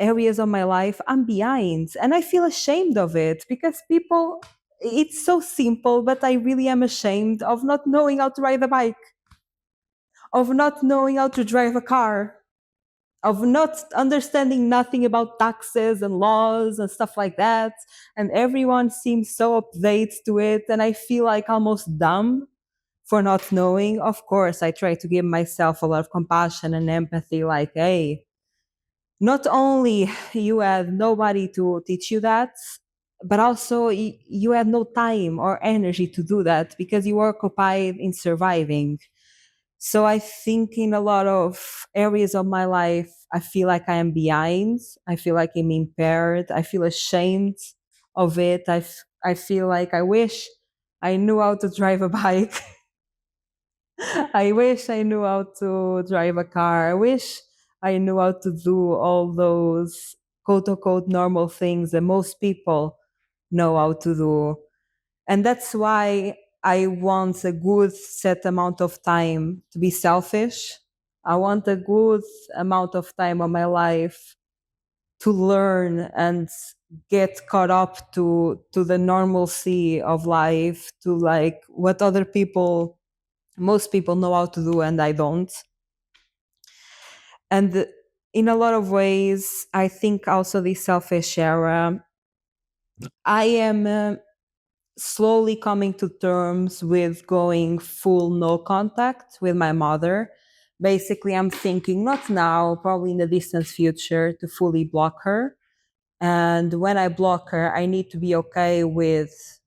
areas of my life I'm behind, and I feel ashamed of it because people, it's so simple, but I really am ashamed of not knowing how to ride a bike, of not knowing how to drive a car, of not understanding nothing about taxes and laws and stuff like that. And everyone seems so updated to it, and I feel like almost dumb for not knowing. Of course, I try to give myself a lot of compassion and empathy, like, hey, not only you had nobody to teach you that, but also you had no time or energy to do that because you were occupied in surviving. So I think in a lot of areas of my life, I feel like I am behind. I feel like I'm impaired. I feel ashamed of it. I feel like I wish I knew how to drive a bike. I wish I knew how to drive a car. I wish I knew how to do all those quote unquote normal things that most people know how to do. And that's why I want a good set amount of time to be selfish. I want a good amount of time of my life to learn and get caught up to the normalcy of life, to like what other people, most people know how to do and I don't. And in a lot of ways, I think also this selfish era, I am slowly coming to terms with going full no contact with my mother. Basically, I'm thinking not now, probably in the distant future, to fully block her. And when I block her, I need to be okay with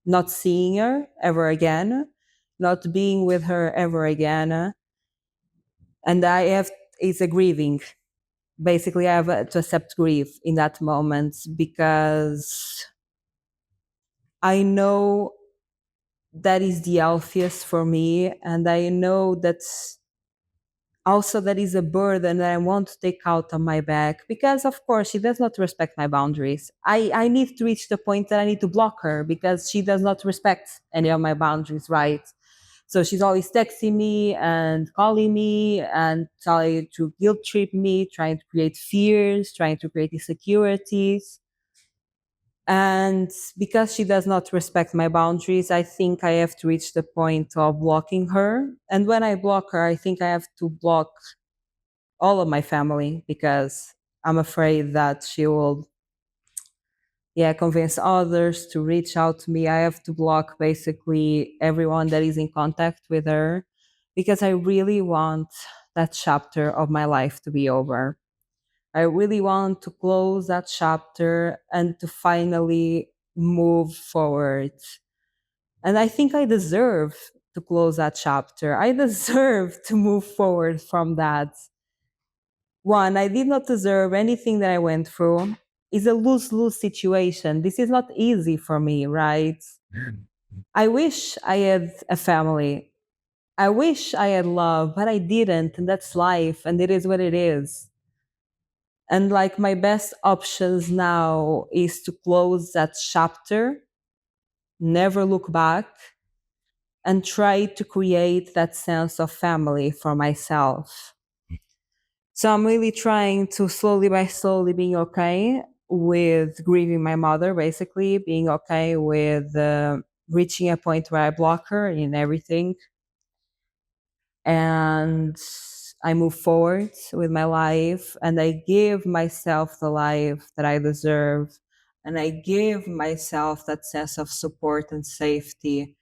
not seeing her ever again, not being with her ever again. And I have, it's a grieving. Basically, I have to accept grief in that moment because I know that is the healthiest for me. And I know that's also that is a burden that I want to take out on my back because, of course, she does not respect my boundaries. I need to reach the point that I need to block her because she does not respect any of my boundaries, right? So she's always texting me and calling me and trying to guilt trip me, trying to create fears, trying to create insecurities. And because she does not respect my boundaries, I think I have to reach the point of blocking her. And when I block her, I think I have to block all of my family because I'm afraid that she will, yeah, convince others to reach out to me. I have to block basically everyone that is in contact with her because I really want that chapter of my life to be over. I really want to close that chapter and to finally move forward. And I think I deserve to close that chapter. I deserve to move forward from that. One, I did not deserve anything that I went through. It's a lose lose situation. This is not easy for me, right? I wish I had a family. I wish I had love, but I didn't. And that's life. And it is what it is. And like my best options now is to close that chapter, never look back, and try to create that sense of family for myself. So I'm really trying to slowly by slowly being okay with grieving my mother, basically, being okay with reaching a point where I block her in everything. And I move forward with my life and I give myself the life that I deserve. And I give myself that sense of support and safety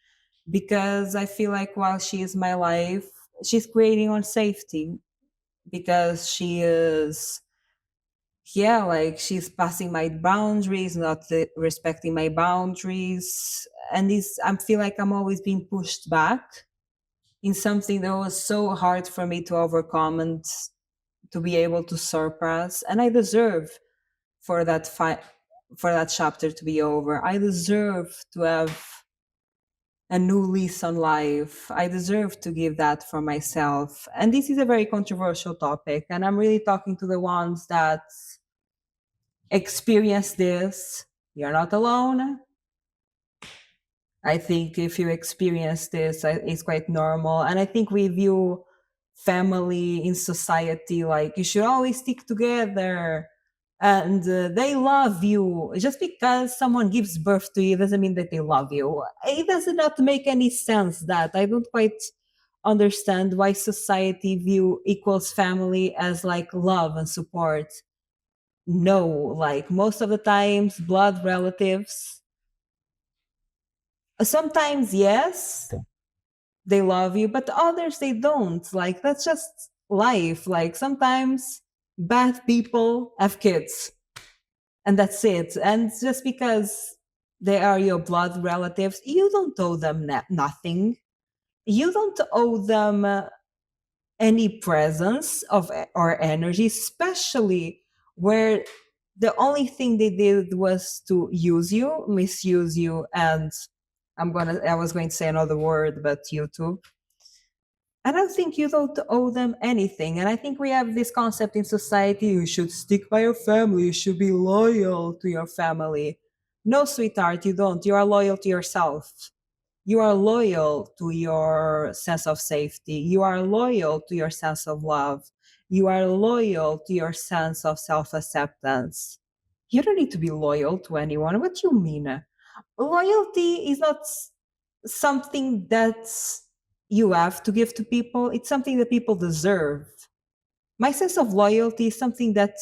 because I feel like while she is my life, she's creating on safety because she is, yeah, like she's passing my boundaries, not respecting my boundaries. And this, I feel like I'm always being pushed back in something that was so hard for me to overcome and to be able to surpass. And I deserve for that fight, for that chapter to be over. I deserve to have a new lease on life. I deserve to give that for myself. And this is a very controversial topic. And I'm really talking to the ones that experience this. You're not alone. I think if you experience this, it's quite normal. And I think we view family in society, like you should always stick together, and they love you. Just because someone gives birth to you doesn't mean that they love you. It does not make any sense. That I don't quite understand why society view equals family as like love and support. No, like most of the times blood relatives, sometimes yes, they love you, but others they don't. Like that's just life. Like sometimes bad people have kids, and that's it. And just because they are your blood relatives, you don't owe them nothing. You don't owe them any presence of or energy, especially where the only thing they did was to use you, misuse you, and I was going to say another word, but YouTube. I don't think you don't owe them anything. And I think we have this concept in society: you should stick by your family, you should be loyal to your family. No, sweetheart, you don't. You are loyal to yourself. You are loyal to your sense of safety. You are loyal to your sense of love. You are loyal to your sense of self acceptance. You don't need to be loyal to anyone. What do you mean? Loyalty is not something that you have to give to people, it's something that people deserve. My sense of loyalty is something that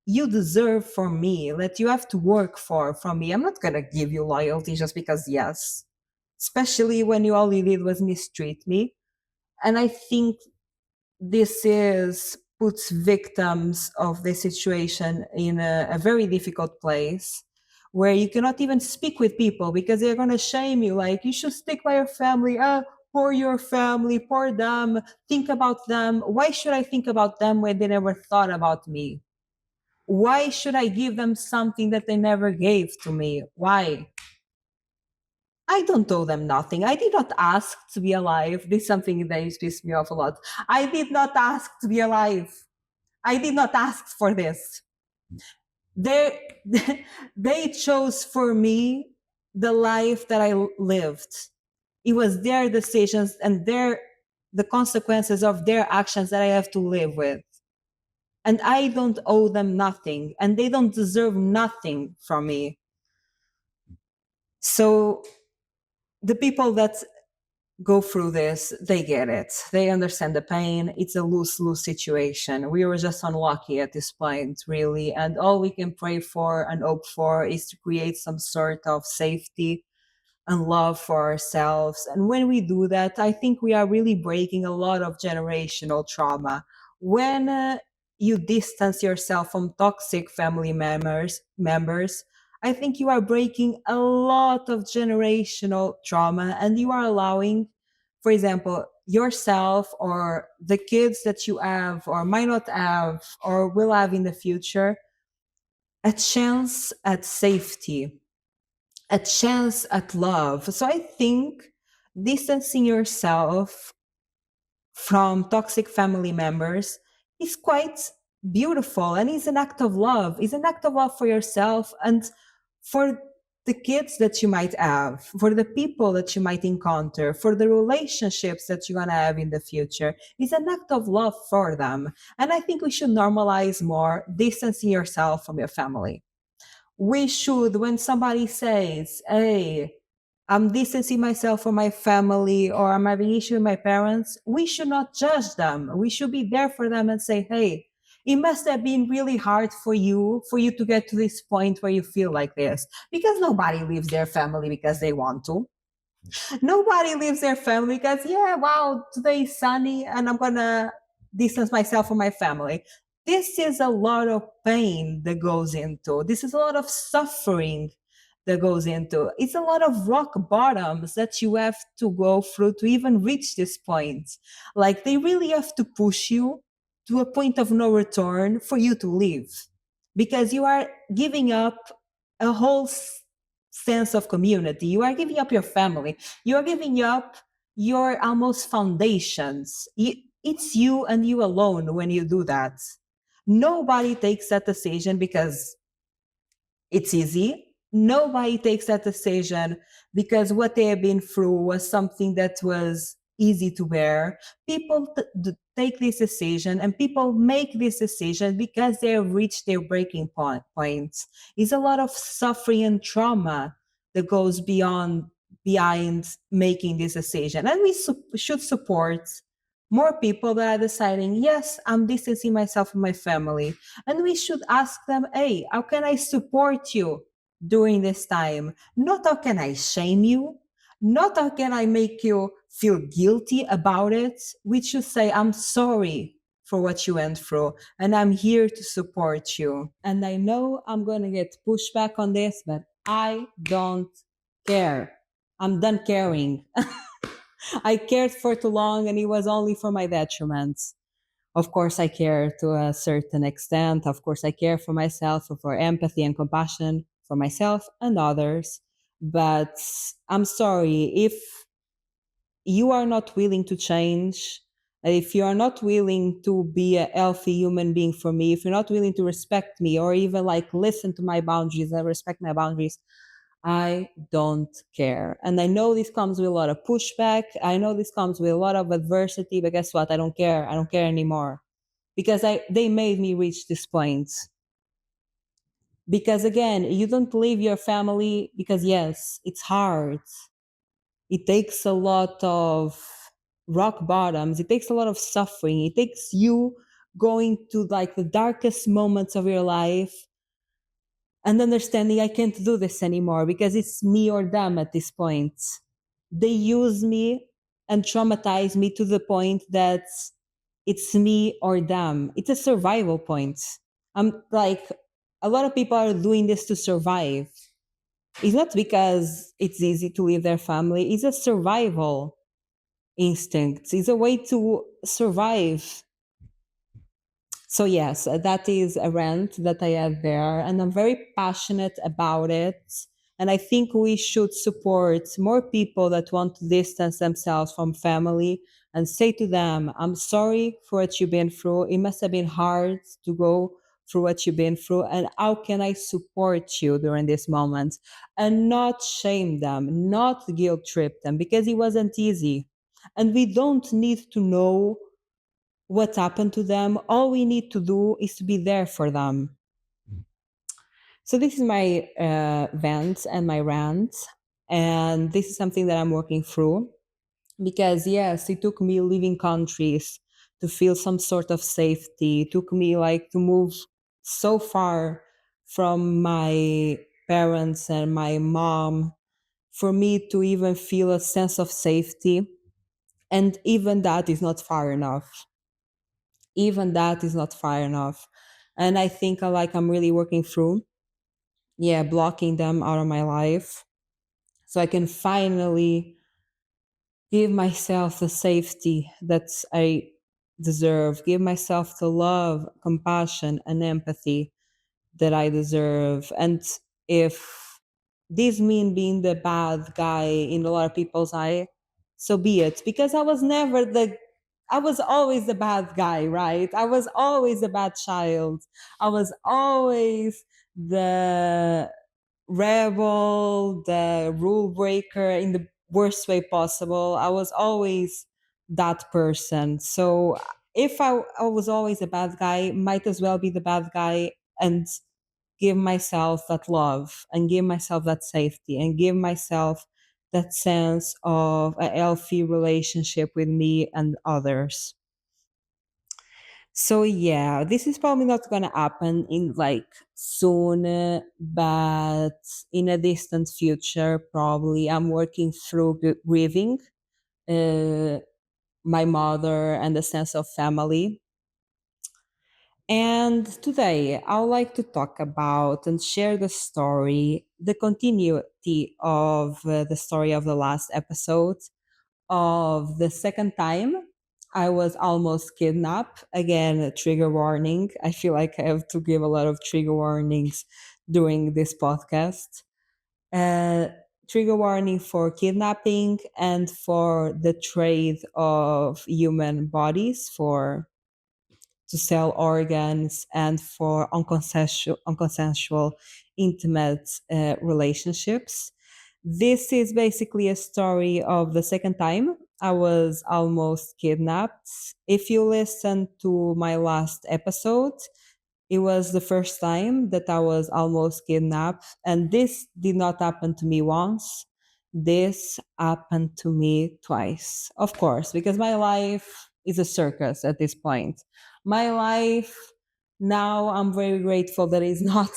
you deserve from me, that you have to work for from me. I'm not going to give you loyalty just because, yes, especially when you all you did was mistreat me. And I think this is puts victims of this situation in a very difficult place where you cannot even speak with people because they're going to shame you, like you should stick by your family. Poor your family, poor them, think about them. Why should I think about them when they never thought about me? Why should I give them something that they never gave to me? Why? I don't owe them nothing. I did not ask to be alive. This is something that used to piss me off a lot. I did not ask to be alive. I did not ask for this. They, they chose for me the life that I lived. It was their decisions and the consequences of their actions that I have to live with. And I don't owe them nothing, and they don't deserve nothing from me. So the people that go through this, they get it. They understand the pain. It's a lose-lose situation. We were just unlucky at this point, really. And all we can pray for and hope for is to create some sort of safety and love for ourselves. And when we do that, I think we are really breaking a lot of generational trauma. When you distance yourself from toxic family members, I think you are breaking a lot of generational trauma, and you are allowing, for example, yourself or the kids that you have or might not have or will have in the future a chance at safety, a chance at love. So I think distancing yourself from toxic family members is quite beautiful, and is an act of love. It's an act of love for yourself and for the kids that you might have, for the people that you might encounter, for the relationships that you're going to have in the future. It's an act of love for them. And I think we should normalize more distancing yourself from your family. We should, when somebody says, hey, I'm distancing myself from my family or I'm having issue with my parents, we should not judge them. We should be there for them and say, hey, it must have been really hard for you to get to this point where you feel like this, because nobody leaves their family because they want to. Nobody leaves their family because, yeah, wow, today is sunny and I'm going to distance myself from my family. This is a lot of pain that goes into. This is a lot of suffering that goes into. It's a lot of rock bottoms that you have to go through to even reach this point. Like they really have to push you to a point of no return for you to leave, because you are giving up a whole sense of community. You are giving up your family. You are giving up your almost foundations. It's you and you alone when you do that. Nobody takes that decision because it's easy. Nobody takes that decision because what they have been through was something that was easy to bear. People take this decision, and people make this decision because they have reached their breaking points. It's a lot of suffering and trauma that goes beyond behind making this decision, and we should support more people that are deciding, yes, I'm distancing myself from my family. And we should ask them, hey, how can I support you during this time? Not how can I shame you, not how can I make you feel guilty about it. We should say, I'm sorry for what you went through, and I'm here to support you. And I know I'm going to get pushback on this, but I don't care. I'm done caring. I cared for too long, and it was only for my detriment. Of course, I care to a certain extent. Of course, I care for myself, for empathy and compassion for myself and others. But I'm sorry if you are not willing to change, if you are not willing to be a healthy human being for me, if you're not willing to respect me or even like listen to my boundaries and respect my boundaries, I don't care. And I know this comes with a lot of pushback. I know this comes with a lot of adversity, but guess what? I don't care. I don't care anymore because they made me reach this point. Because again, you don't leave your family because yes, it's hard. It takes a lot of rock bottoms. It takes a lot of suffering. It takes you going to like the darkest moments of your life and understanding I can't do this anymore because it's me or them at this point. They use me and traumatize me to the point that it's me or them. It's a survival point. I'm like, a lot of people are doing this to survive. It's not because it's easy to leave their family, it's a survival instinct, it's a way to survive. So yes, that is a rant that I have there, and I'm very passionate about it. And I think we should support more people that want to distance themselves from family and say to them, I'm sorry for what you've been through. It must have been hard to go through what you've been through. And how can I support you during this moment? And not shame them, not guilt trip them, because it wasn't easy. And we don't need to know what happened to them. All we need to do is to be there for them. So this is my vent and my rant, and this is something that I'm working through because yes, it took me leaving countries to feel some sort of safety. It took me like to move so far from my parents and my mom for me to even feel a sense of safety, and even that is not far enough. Even that is not far enough. And I think like I'm really working through, yeah, blocking them out of my life so I can finally give myself the safety that I deserve, give myself the love, compassion, and empathy that I deserve. And if this mean being the bad guy in a lot of people's eye, so be it. Because I was always the bad guy, right? I was always the bad child. I was always the rebel, the rule breaker in the worst way possible. I was always that person. So if I was always a bad guy, might as well be the bad guy and give myself that love and give myself that safety and give myself that sense of a healthy relationship with me and others. So yeah, this is probably not gonna happen in like soon, but in a distant future, probably. I'm working through grieving uh, my mother and the sense of family. And today, I would like to talk about and share the story, the continuity of the story of the last episode, of the second time I was almost kidnapped. Again, a trigger warning. I feel like I have to give a lot of trigger warnings during this podcast. Uh, Trigger warning for kidnapping and for the trade of human bodies for to sell organs and for unconsensual intimate relationships. This is basically a story of the second time I was almost kidnapped. If you listen to my last episode, it was the first time that I was almost kidnapped. And this did not happen to me once. This happened to me twice. Of course, because my life is a circus at this point. My life now, I'm very grateful that it's not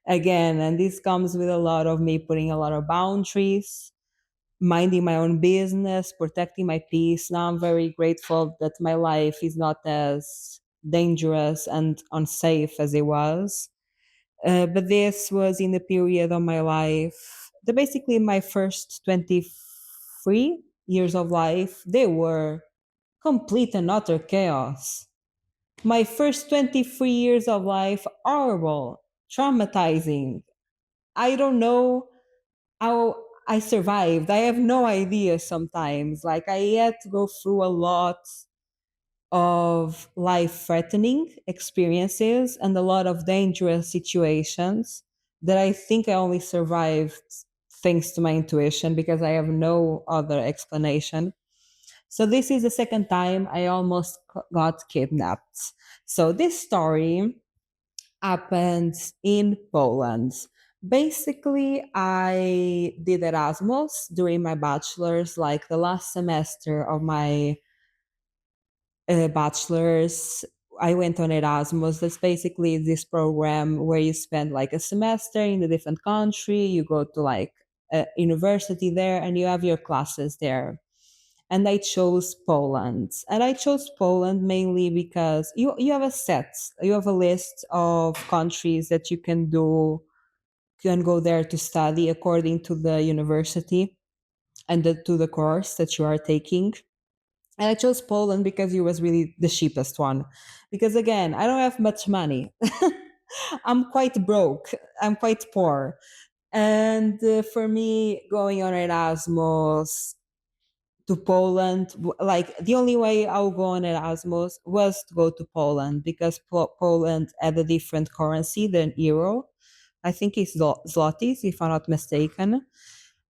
again. And this comes with a lot of me putting a lot of boundaries, minding my own business, protecting my peace. Now I'm very grateful that my life is not as dangerous and unsafe as it was. But this was in the period of my life, the basically my first 23 years of life, they were complete and utter chaos. My first 23 years of life, horrible, traumatizing. I don't know how I survived. I have no idea sometimes. Like, I had to go through a lot of life threatening experiences and a lot of dangerous situations that I think I only survived thanks to my intuition because I have no other explanation. So, this is the second time I almost got kidnapped. So, this story happened in Poland. Basically, I did Erasmus during my bachelor's, like the last semester of my bachelor's. I went on Erasmus. That's basically this program where you spend like a semester in a different country. You go to like a university there and you have your classes there. And I chose Poland. And I chose Poland mainly because you have a set, you have a list of countries that you can do, you can go there to study according to the university and to the course that you are taking. And I chose Poland because it was really the cheapest one. Because again, I don't have much money. I'm quite broke. I'm quite poor. And for me, going on Erasmus to Poland, like the only way I'll go on Erasmus was to go to Poland because Poland had a different currency than euro. I think it's zlotys, if I'm not mistaken.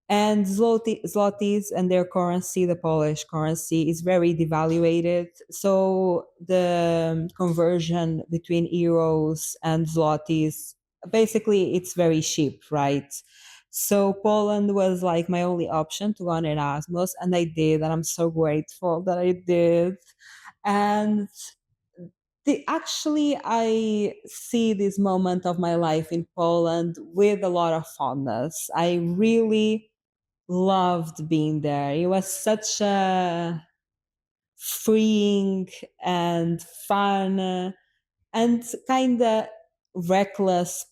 And zlotys and their currency, the Polish currency, is very devaluated. So the conversion between euros and zlotys, basically, it's very cheap, right? So Poland was like my only option to go on Erasmus, and I did, and I'm so grateful that I did. And actually, I see this moment of my life in Poland with a lot of fondness. I really loved being there. It was such a freeing and fun and kind of reckless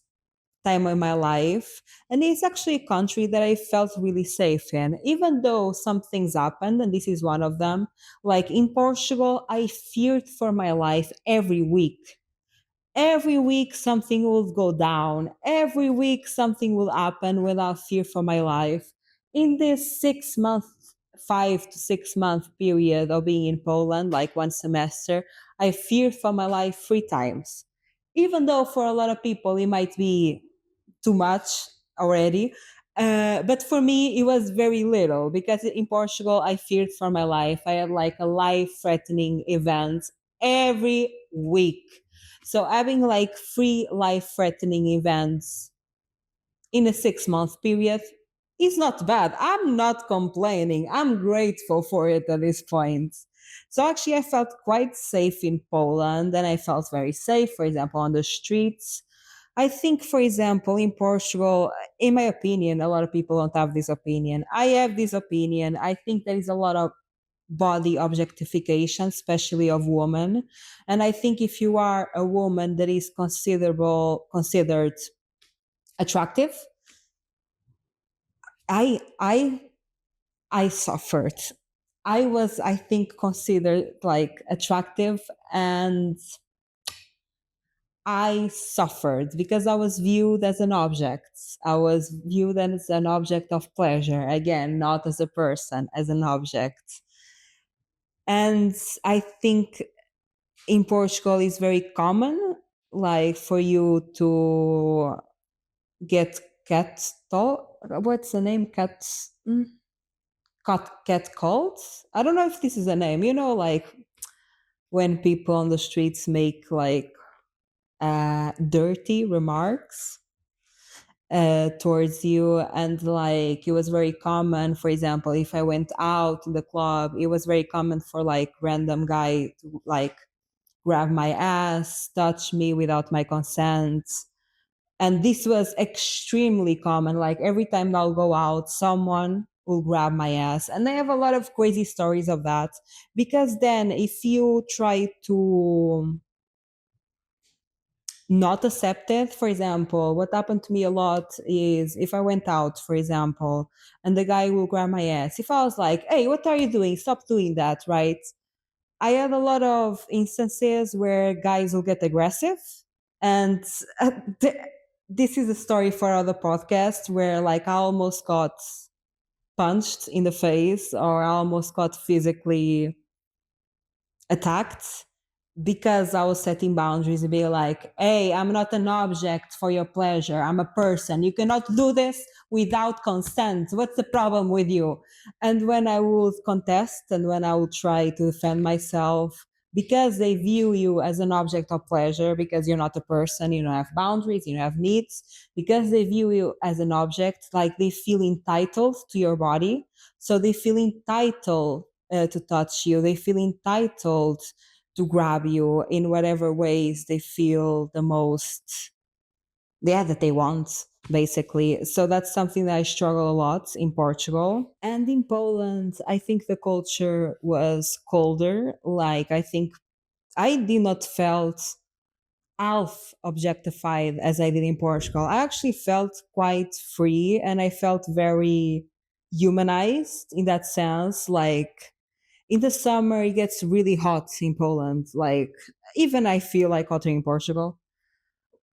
time in my life. And it's actually a country that I felt really safe in, even though some things happened, and this is one of them. Like in Portugal, I feared for my life every week. Every week something will go down. Every week something will happen without fear for my life. In this 6 month, 5 to 6 month period of being in Poland, like one semester, I feared for my life 3 times. Even though for a lot of people it might be too much already. But for me, it was very little because in Portugal, I feared for my life. I had like a life threatening event every week. So having like 3 life threatening events in a 6 month period is not bad. I'm not complaining. I'm grateful for it at this point. So actually, I felt quite safe in Poland and I felt very safe, for example, on the streets. I think, for example, in Portugal, in my opinion, a lot of people don't have this opinion. I have this opinion. I think there is a lot of body objectification, especially of women. And I think if you are a woman that is considered attractive, I I suffered. I was, I think, considered like attractive, and I suffered because I was viewed as an object. I was viewed as an object of pleasure. Again, not as a person, as an object. And I think in Portugal it's very common, like for you to get cat. What's the name? Cat. cat cults. I don't know if this is a name. Like when people on the streets make like dirty remarks towards you, and like it was very common. For example, if I went out in the club, it was very common for like random guy to like grab my ass, touch me without my consent. And this was extremely common. Like every time I'll go out, someone will grab my ass. And I have a lot of crazy stories of that. Because then if you try to not accept it, for example, what happened to me a lot is if I went out, for example, and the guy will grab my ass, if I was like, hey, what are you doing? Stop doing that, right? I had a lot of instances where guys will get aggressive. And th- this is a story for other podcasts where like I almost got punched in the face, or I almost got physically attacked because I was setting boundaries and being like, hey, I'm not an object for your pleasure. I'm a person. You cannot do this without consent. What's the problem with you? And when I would contest and when I would try to defend myself, because they view you as an object of pleasure, because you're not a person, you don't have boundaries, you don't have needs, because they view you as an object, like they feel entitled to your body. So they feel entitled to touch you. They feel entitled to grab you in whatever ways they feel the most, yeah, that they want, basically. So that's something that I struggle a lot in Portugal. And in Poland, I think the culture was colder. Like, I think I did not felt half objectified as I did in Portugal. I actually felt quite free and I felt very humanized in that sense. Like, in the summer it gets really hot in Poland. Like even I feel like hotter in Portugal.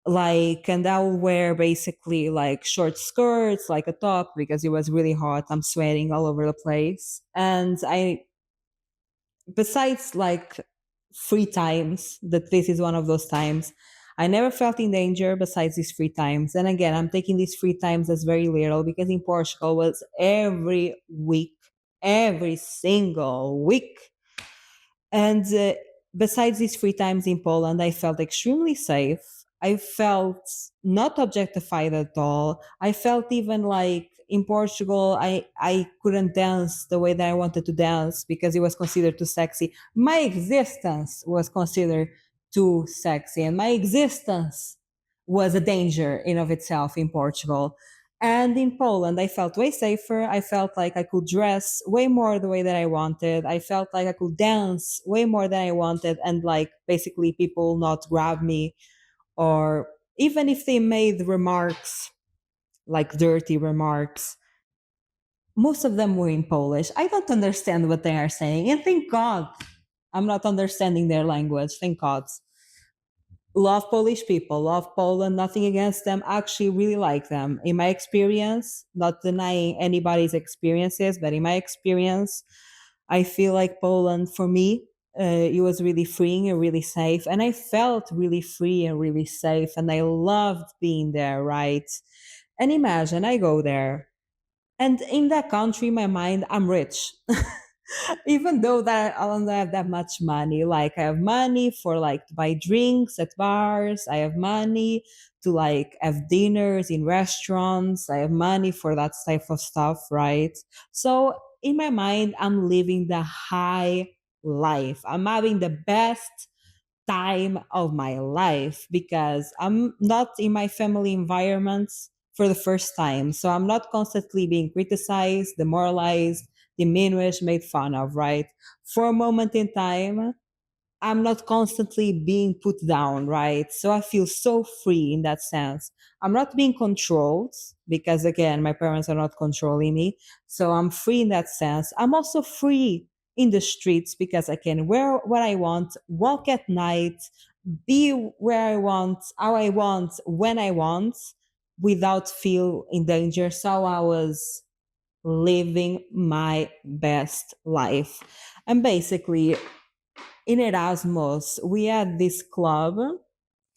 Like, and I'll wear basically like short skirts, like a top, because it was really hot. I'm sweating all over the place. And I, besides like free times, that this is one of those times, I never felt in danger besides these free times. And again, I'm taking these free times as very little because in Portugal was every week, every single week. And besides these free times in Poland, I felt extremely safe. I felt not objectified at all. I felt even like in Portugal, I couldn't dance the way that I wanted to dance because it was considered too sexy. My existence was considered too sexy, and my existence was a danger in of itself in Portugal. And in Poland, I felt way safer. I felt like I could dress way more the way that I wanted. I felt like I could dance way more than I wanted. And like basically people not grab me, or even if they made remarks, like dirty remarks, most of them were in Polish. I don't understand what they are saying. And thank God I'm not understanding their language. Thank God. Love Polish people, love Poland, nothing against them, actually really like them. In my experience, not denying anybody's experiences, but in my experience, I feel like Poland, for me, it was really freeing and really safe. And I felt really free and really safe. And I loved being there, right? And imagine I go there. And in that country, in my mind, I'm rich. Even though that I don't have that much money. Like I have money for like to buy drinks at bars. I have money to like have dinners in restaurants. I have money for that type of stuff, right? So in my mind, I'm living the high life. I'm having the best time of my life because I'm not in my family environments for the first time. So I'm not constantly being criticized, demoralized, diminished, made fun of, right? For a moment in time, I'm not constantly being put down, right? So I feel so free in that sense. I'm not being controlled because, again, my parents are not controlling me. So I'm free in that sense. I'm also free in the streets because I can wear what I want, walk at night, be where I want, how I want, when I want, without feel in danger. So I was living my best life. And basically, in Erasmus, we had this club.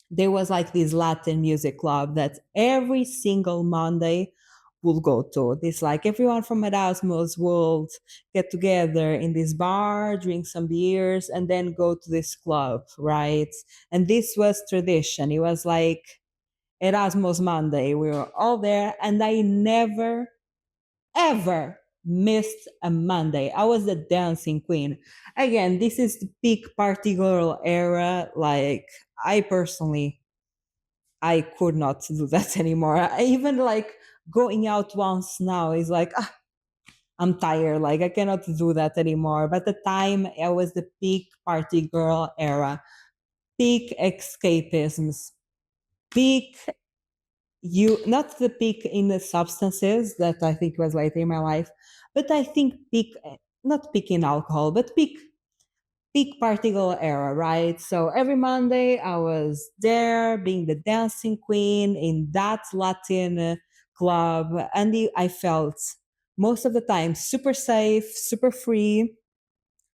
There was like this Latin music club that every single Monday will go to. This like everyone from Erasmus will get together in this bar, drink some beers, and then go to this club, right? And this was tradition. It was like Erasmus Monday. We were all there, and I never ever missed a Monday. I was the dancing queen. Again, this is the peak party girl era. Like, I personally, I could not do that anymore. I even like going out once now is like, I'm tired. Like, I cannot do that anymore. But at the time, I was the peak party girl era, peak escapisms, peak you not the peak in the substances that I think was later in my life, but I think peak not peak in alcohol, but peak particle era, right? So every Monday I was there being the dancing queen in that Latin club, and I felt most of the time super safe, super free,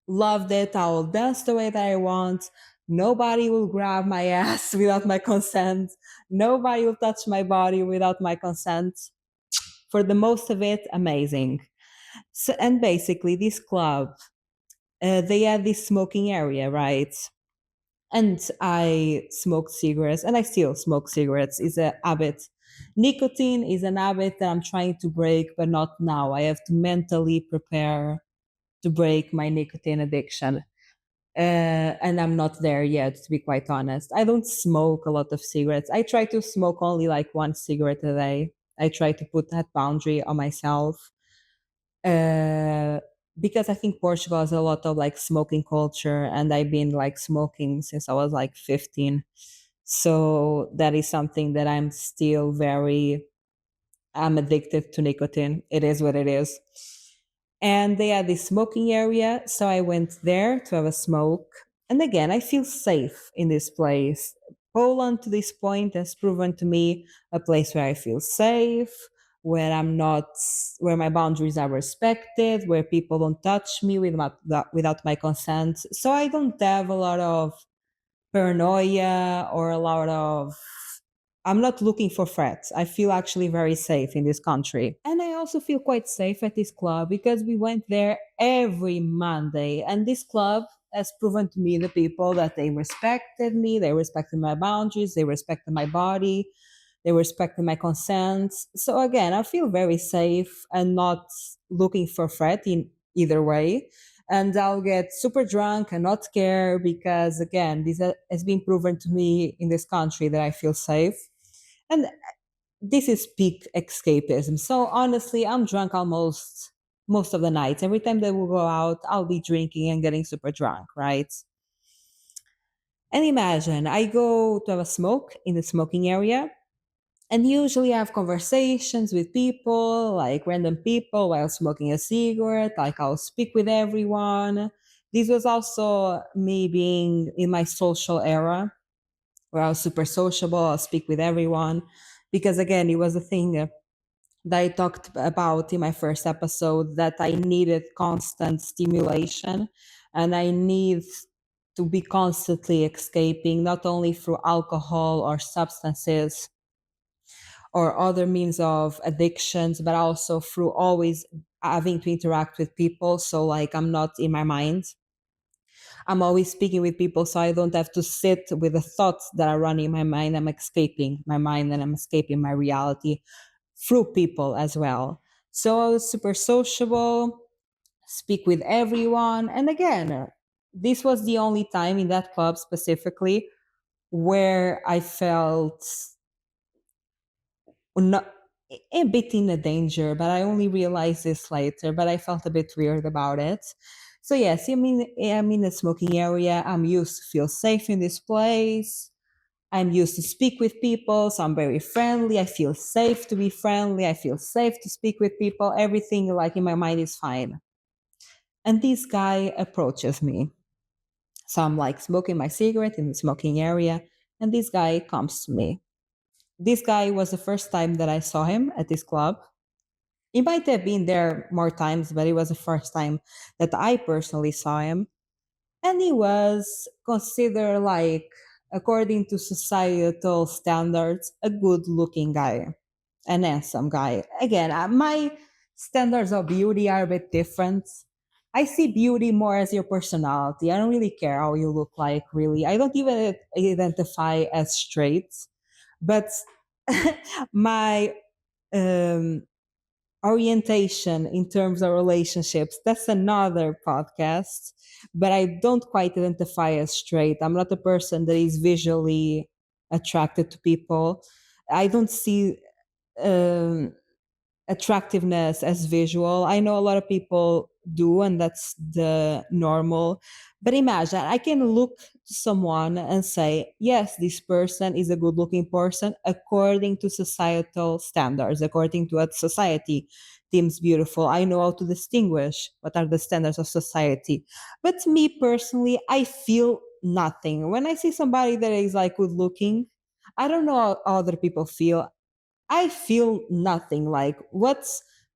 loved it. I will dance the way that I want. Nobody will grab my ass without my consent. Nobody will touch my body without my consent. For the most of it, amazing. So, and basically, this club, they had this smoking area, right? And I smoked cigarettes, and I still smoke cigarettes. It's a habit. Nicotine is an habit that I'm trying to break, but not now. I have to mentally prepare to break my nicotine addiction. And I'm not there yet, to be quite honest. I don't smoke a lot of cigarettes. I try to smoke only like one cigarette a day. I try to put that boundary on myself, uh, because I think Portugal has a lot of like smoking culture, and I've been like smoking since I was like 15. So that is something that I'm addicted to nicotine. It is what it is. And they had this smoking area. So I went there to have a smoke. And again, I feel safe in this place. Poland to this point has proven to me a place where I feel safe, where I'm not, where my boundaries are respected, where people don't touch me without my consent. So I don't have a lot of paranoia or a lot of I'm not looking for threats. I feel actually very safe in this country. And I also feel quite safe at this club because we went there every Monday. And this club has proven to me the people that they respected me, they respected my boundaries, they respected my body, they respected my consent. So again, I feel very safe and not looking for threat in either way. And I'll get super drunk and not care because again, this has been proven to me in this country that I feel safe. And this is peak escapism. So honestly, I'm drunk almost most of the nights. Every time that we go out, I'll be drinking and getting super drunk, right? And imagine I go to have a smoke in the smoking area, and usually I have conversations with people, like random people, while smoking a cigarette. Like I'll speak with everyone. This was also me being in my social era, where I was super sociable. I'll speak with everyone. Because again, it was a thing that I talked about in my first episode that I needed constant stimulation and I need to be constantly escaping, not only through alcohol or substances or other means of addictions, but also through always having to interact with people. So, like, I'm not in my mind. I'm always speaking with people, so I don't have to sit with the thoughts that are running in my mind. I'm escaping my mind and I'm escaping my reality through people as well. So I was super sociable, speak with everyone. And again, this was the only time in that club specifically where I felt not a bit in a danger, but I only realized this later, but I felt a bit weird about it. So yes, I'm in a smoking area. I'm used to feel safe in this place. I'm used to speak with people, so I'm very friendly. I feel safe to be friendly. I feel safe to speak with people. Everything like in my mind is fine. And this guy approaches me. So I'm like smoking my cigarette in the smoking area, and this guy comes to me. This guy was the first time that I saw him at this club. He might have been there more times, but it was the first time that I personally saw him. And he was considered like, according to societal standards, a good looking guy. an handsome guy. Again, my standards of beauty are a bit different. I see beauty more as your personality. I don't really care how you look like, really. I don't even identify as straight, but my um, orientation in terms of relationships, that's another podcast. But I don't quite identify as straight. I'm not a person that is visually attracted to people. I don't see um, attractiveness as visual. I know a lot of people do, and that's the normal. But imagine I can look to someone and say, yes, this person is a good looking person according to societal standards, according to what society deems beautiful. I know how to distinguish what are the standards of society. But me personally, I feel nothing. When I see somebody that is like good looking, I don't know how other people feel. I feel nothing. Like what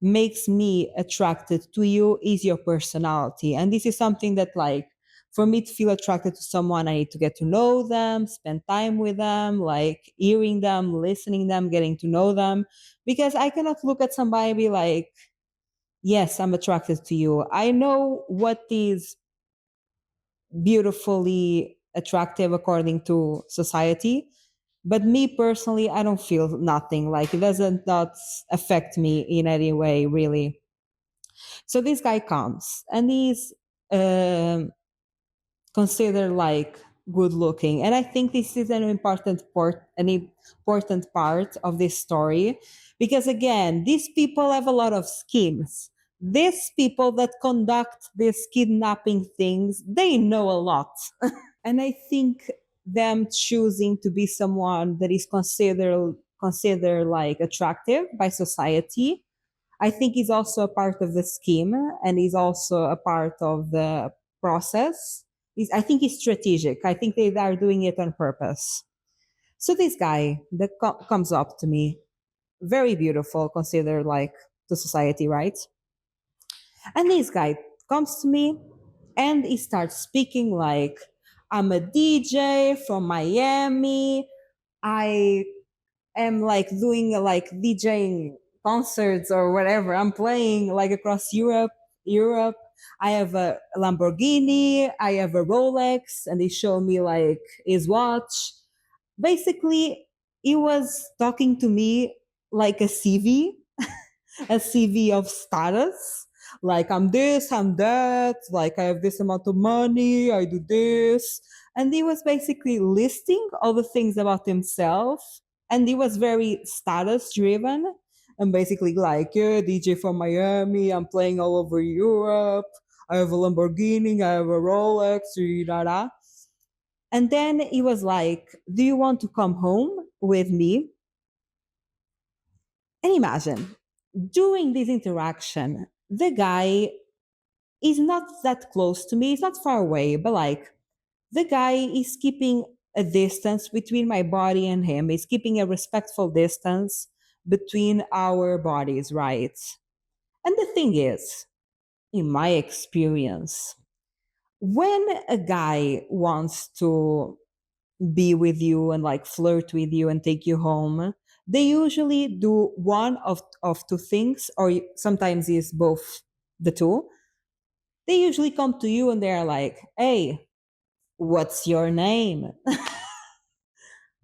makes me attracted to you is your personality. And this is something that, like, for me to feel attracted to someone, I need to get to know them, spend time with them, like hearing them, listening them, getting to know them. Because I cannot look at somebody and be like, yes, I'm attracted to you. I know what is beautifully attractive according to society, but me personally, I don't feel nothing. Like it doesn't not affect me in any way, really. So this guy comes and he's um considered like good looking, and I think this is an important part of this story, because again, these people have a lot of schemes. These people that conduct these kidnapping things, they know a lot. And I think them choosing to be someone that is considered like attractive by society, I think is also a part of the scheme, and is also a part of the process. I think it's strategic. I think they are doing it on purpose. So this guy that comes up to me, very beautiful, considered like to society, right? And this guy comes to me and he starts speaking like, I'm a DJ from Miami. I am like doing like DJing concerts or whatever. I'm playing like across Europe. I have a Lamborghini, I have a Rolex, and he showed me like his watch. Basically, he was talking to me like a CV, a CV of status. Like I'm this, I'm that, like I have this amount of money, I do this. And he was basically listing all the things about himself. And he was very status driven. And basically like, yeah, DJ from Miami, I'm playing all over Europe. I have a Lamborghini, I have a Rolex, da da. And then he was like, do you want to come home with me? And imagine, during this interaction, the guy is not that close to me, he's not far away, but like the guy is keeping a distance between my body and him, he's keeping a respectful distance between our bodies, right? And the thing is, in my experience, when a guy wants to be with you and like flirt with you and take you home, they usually do one of two things, or sometimes is both the two. They usually come to you and they're like, hey, what's your name?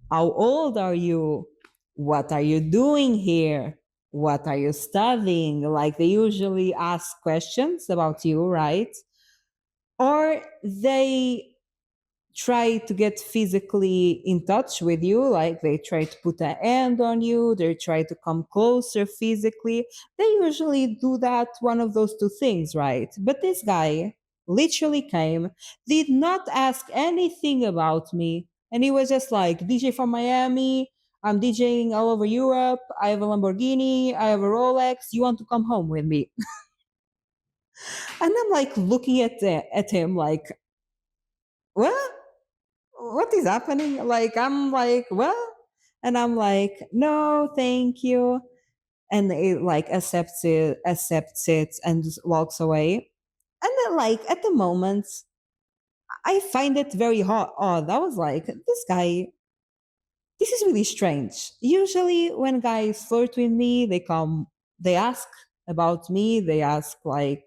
How old are you? What are you doing here? What are you studying? Like they usually ask questions about you, right? Or they try to get physically in touch with you, like they try to put a hand on you, they try to come closer physically. They usually do that, one of those two things, right? But this guy literally came, did not ask anything about me, and he was just like, DJ from Miami, I'm DJing all over Europe, I have a Lamborghini, I have a Rolex, you want to come home with me? And I'm like looking at him like, what? What is happening? Like, I'm like, well, and I'm like, no, thank you. And it like accepts it and just walks away. And then like at the moment, I find it very odd. I was like, this guy, This is really strange. Usually, when guys flirt with me, they ask about me, they ask, like,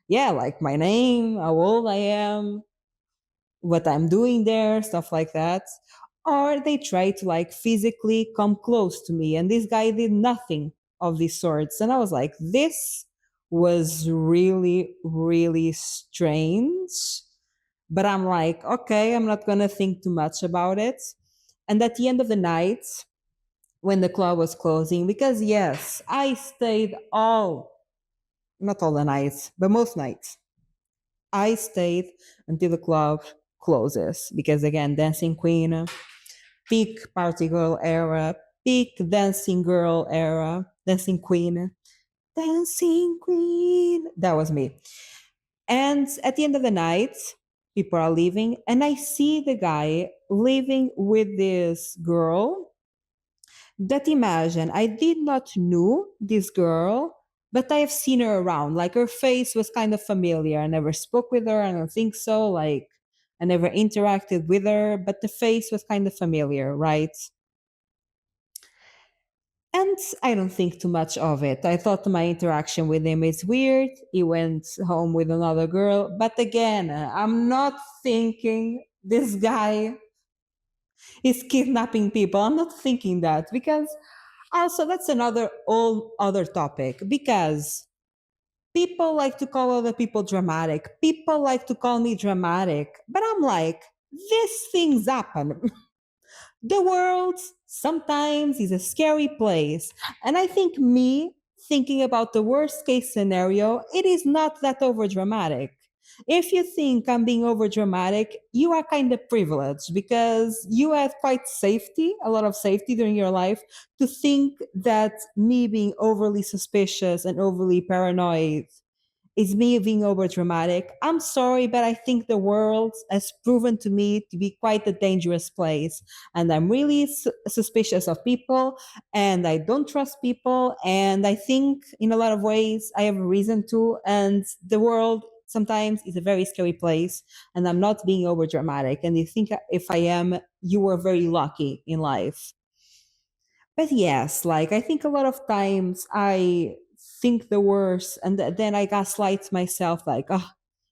yeah, like my name, how old I am, what I'm doing there, stuff like that. Or they try to like physically come close to me. And this guy did nothing of these sorts. And I was like, this was really, really strange. But I'm like, okay, I'm not going to think too much about it. And at the end of the night, when the club was closing, because yes, I stayed not all the nights, but most nights I stayed until the club closes because, again, Dancing Queen, peak party girl era, peak dancing girl era, Dancing Queen, Dancing Queen. That was me. And at the end of the night, people are leaving, and I see the guy leaving with this girl that, imagine, I did not know this girl, but I have seen her around. Like, her face was kind of familiar. I never spoke with her. I don't think so. Like, I never interacted with her, but the face was kind of familiar, right? And I don't think too much of it. I thought my interaction with him is weird. He went home with another girl. But again, I'm not thinking this guy is kidnapping people. I'm not thinking that, because also that's another whole other topic, because people like to call other people dramatic. People like to call me dramatic. But I'm like, these things happen. The world sometimes is a scary place. And I think me thinking about the worst case scenario, it is not that over dramatic. If you think I'm being over dramatic, you are kind of privileged because you had quite safety, a lot of safety during your life to think that me being overly suspicious and overly paranoid is me being over dramatic. I'm sorry, but I think the world has proven to me to be quite a dangerous place. And I'm really suspicious of people, and I don't trust people. And I think in a lot of ways I have a reason to. And the world sometimes is a very scary place. And I'm not being over dramatic. And you think if I am, you were very lucky in life. But yes, like, I think a lot of times I think the worst, and then I gaslight myself, like, oh,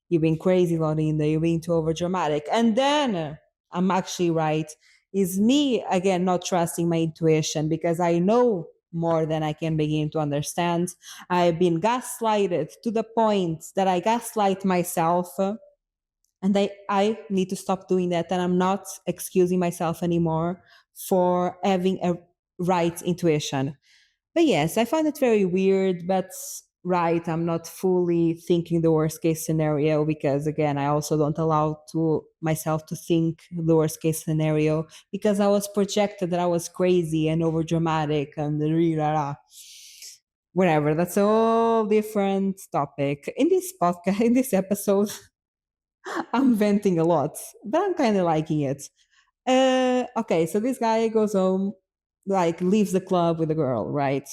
you're being crazy, Laurinda, you're being too over dramatic. And then I'm actually right. Is me, again, not trusting my intuition because I know more than I can begin to understand. I've been gaslighted to the point that I gaslight myself. And I need to stop doing that. And I'm not excusing myself anymore for having a right intuition. But yes, I find it very weird, but right, I'm not fully thinking the worst case scenario because, again, I also don't allow to myself to think the worst case scenario because I was projected that I was crazy and over dramatic and whatever. That's a whole different topic. In this podcast, in this episode, I'm venting a lot, but I'm kind of liking it. Okay, so this guy goes home, like, leaves the club with a girl, right?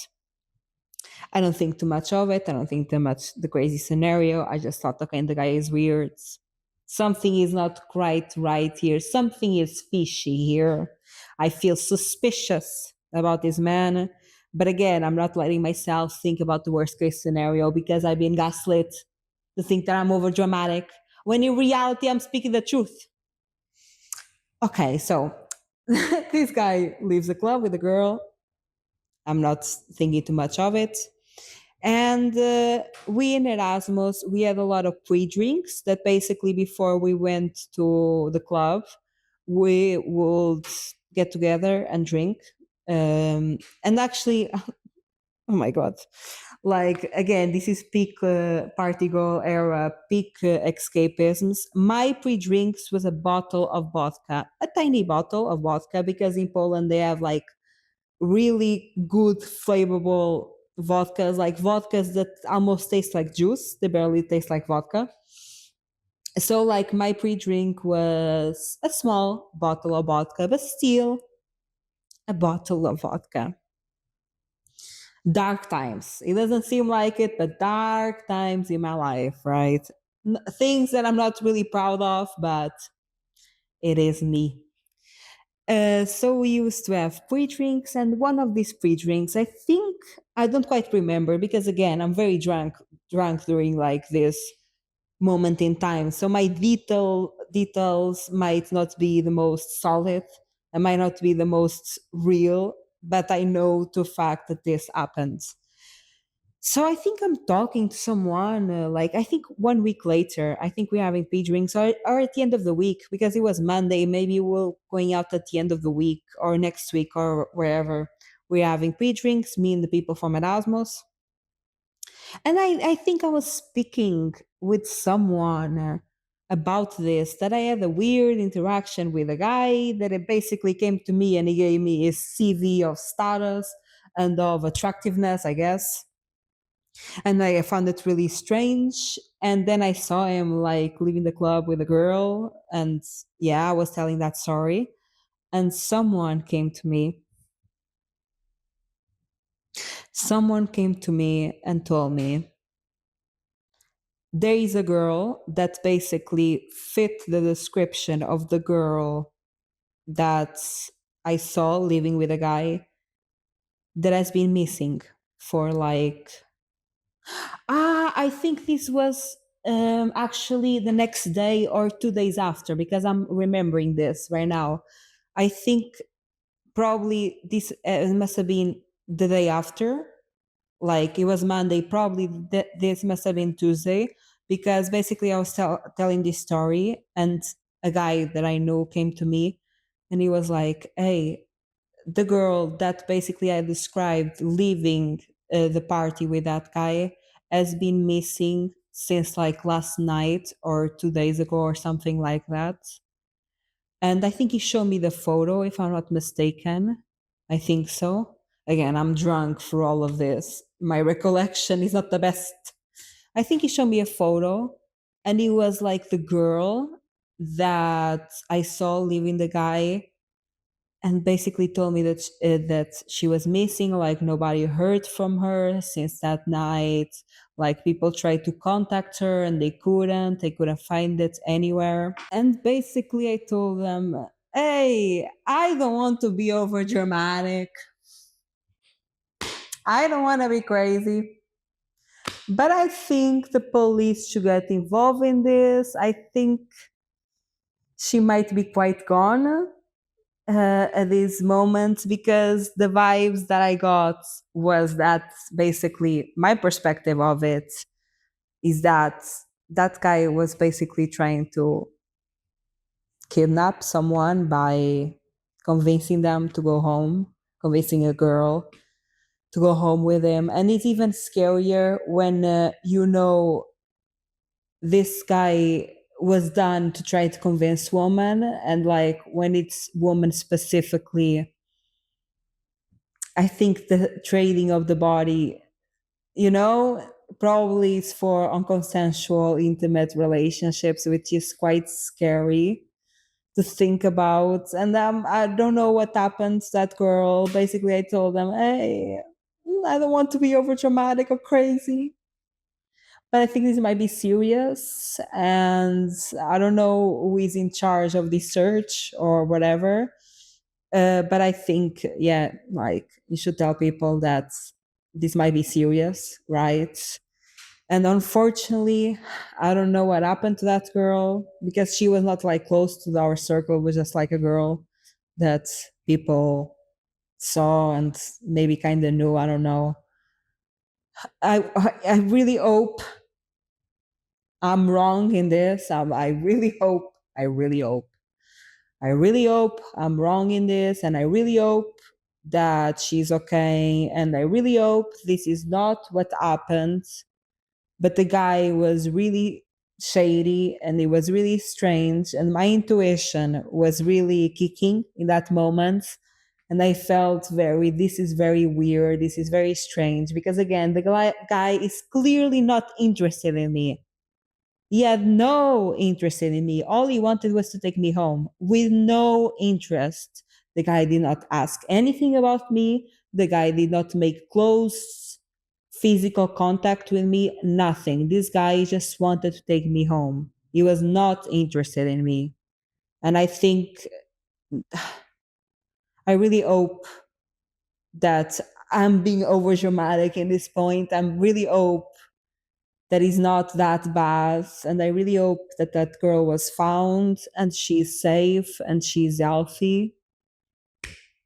I don't think too much of it. I don't think too much the crazy scenario. I just thought, okay, the guy is weird. Something is not quite right here. Something is fishy here. I feel suspicious about this man. But again, I'm not letting myself think about the worst case scenario because I've been gaslit to think that I'm over dramatic, when in reality, I'm speaking the truth. Okay, so this guy leaves the club with a girl. I'm not thinking too much of it. And we in Erasmus, we had a lot of pre-drinks that basically before we went to the club, we would get together and drink. And actually, oh my God, like, again, this is peak party girl era, peak escapisms. My pre-drinks was a bottle of vodka, a tiny bottle of vodka, because in Poland they have like really good flavorful vodkas, like vodkas that almost taste like juice. They barely taste like vodka. So like my pre-drink was a small bottle of vodka, but still a bottle of vodka. Dark times. It doesn't seem like it, but dark times in my life, right? Things that I'm not really proud of, but it is me. So we used to have free drinks, and one of these free drinks, I think, I don't quite remember because again, I'm very drunk during like this moment in time. So my details might not be the most solid, and might not be the most real, but I know to fact that this happens. So I think I'm talking to someone like I think 1 week later. I think we're having pee drinks or at the end of the week because it was Monday. Maybe we're going out at the end of the week or next week or wherever. We're having pee drinks. Me and the people from Erasmus, and I think I was speaking with someone about this, that I had a weird interaction with a guy that it basically came to me and he gave me his CV of status and of attractiveness, I guess. And I found it really strange. And then I saw him like leaving the club with a girl. And yeah, I was telling that story. And someone came to me and told me, there is a girl that basically fit the description of the girl that I saw living with a guy that has been missing for like, I think this was actually the next day or 2 days after, because I'm remembering this right now. I think probably this must have been the day after, like it was Monday, probably this must have been Tuesday, because basically I was telling this story, and a guy that I know came to me, and he was like, "Hey, the girl that basically I described leaving the party with that guy has been missing since like last night or 2 days ago or something like that." And I think he showed me the photo, if I'm not mistaken. I think so. Again, I'm drunk through all of this. My recollection is not the best. I think he showed me a photo, and it was like the girl that I saw leaving the guy, and basically told me that she was missing. Like nobody heard from her since that night. Like people tried to contact her and they couldn't. They couldn't find it anywhere. And basically, I told them, "Hey, I don't want to be over dramatic. I don't want to be crazy. But I think the police should get involved in this. I think she might be quite gone at this moment, because the vibes that I got was that basically my perspective of it is that that guy was basically trying to kidnap someone by convincing them to go home, convincing a girl to go home with him. And it's even scarier when this guy was done to try to convince woman, and like when it's woman specifically, I think the trading of the body, you know, probably is for unconsensual intimate relationships, which is quite scary to think about. And I don't know what happened to that girl. Basically, I told them, "Hey, I don't want to be over dramatic or crazy, but I think this might be serious. And I don't know who is in charge of this search or whatever. But I think, yeah, like you should tell people that this might be serious, right?" And unfortunately, I don't know what happened to that girl, because she was not like close to our circle. It was just like a girl that people saw and maybe kind of knew. I don't know. I really hope I'm wrong in this. I really hope. I really hope. I really hope I'm wrong in this, and I really hope that she's okay, and I really hope this is not what happened. But the guy was really shady, and it was really strange, and my intuition was really kicking in that moment. And I felt this is very weird, this is very strange, because again, the guy is clearly not interested in me. He had no interest in me. All he wanted was to take me home with no interest. The guy did not ask anything about me. The guy did not make close physical contact with me. Nothing. This guy just wanted to take me home. He was not interested in me. And I think I really hope that I'm being over dramatic in this point. I really hope that is not that bad. And I really hope that that girl was found and she's safe and she's healthy.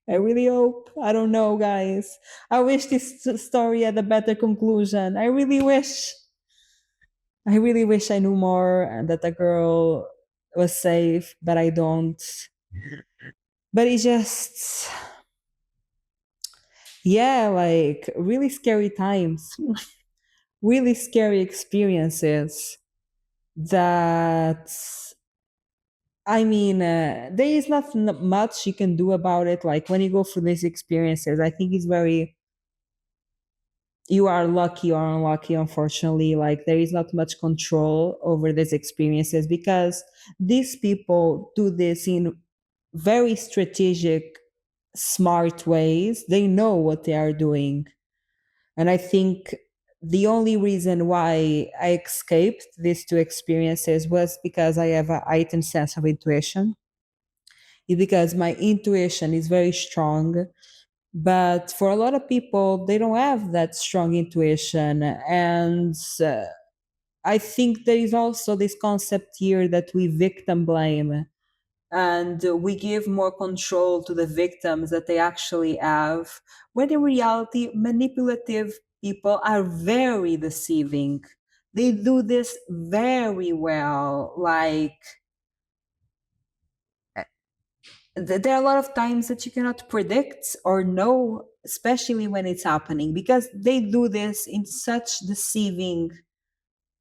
I really hope. I don't know, guys. I wish this story had a better conclusion. I really wish I knew more and that the girl was safe, but I don't. But it's just, yeah, like really scary times, really scary experiences that there is not much you can do about it. Like when you go through these experiences, I think it's very, you are lucky or unlucky, unfortunately. Like there is not much control over these experiences because these people do this in very strategic, smart ways. They know what they are doing. And I think the only reason why I escaped these two experiences was because I have a heightened sense of intuition. It's because my intuition is very strong. But for a lot of people, they don't have that strong intuition. And I think there is also this concept here that we victim blame and we give more control to the victims that they actually have, when in reality, manipulative people are very deceiving. They do this very well. Like, there are a lot of times that you cannot predict or know, especially when it's happening, because they do this in such deceiving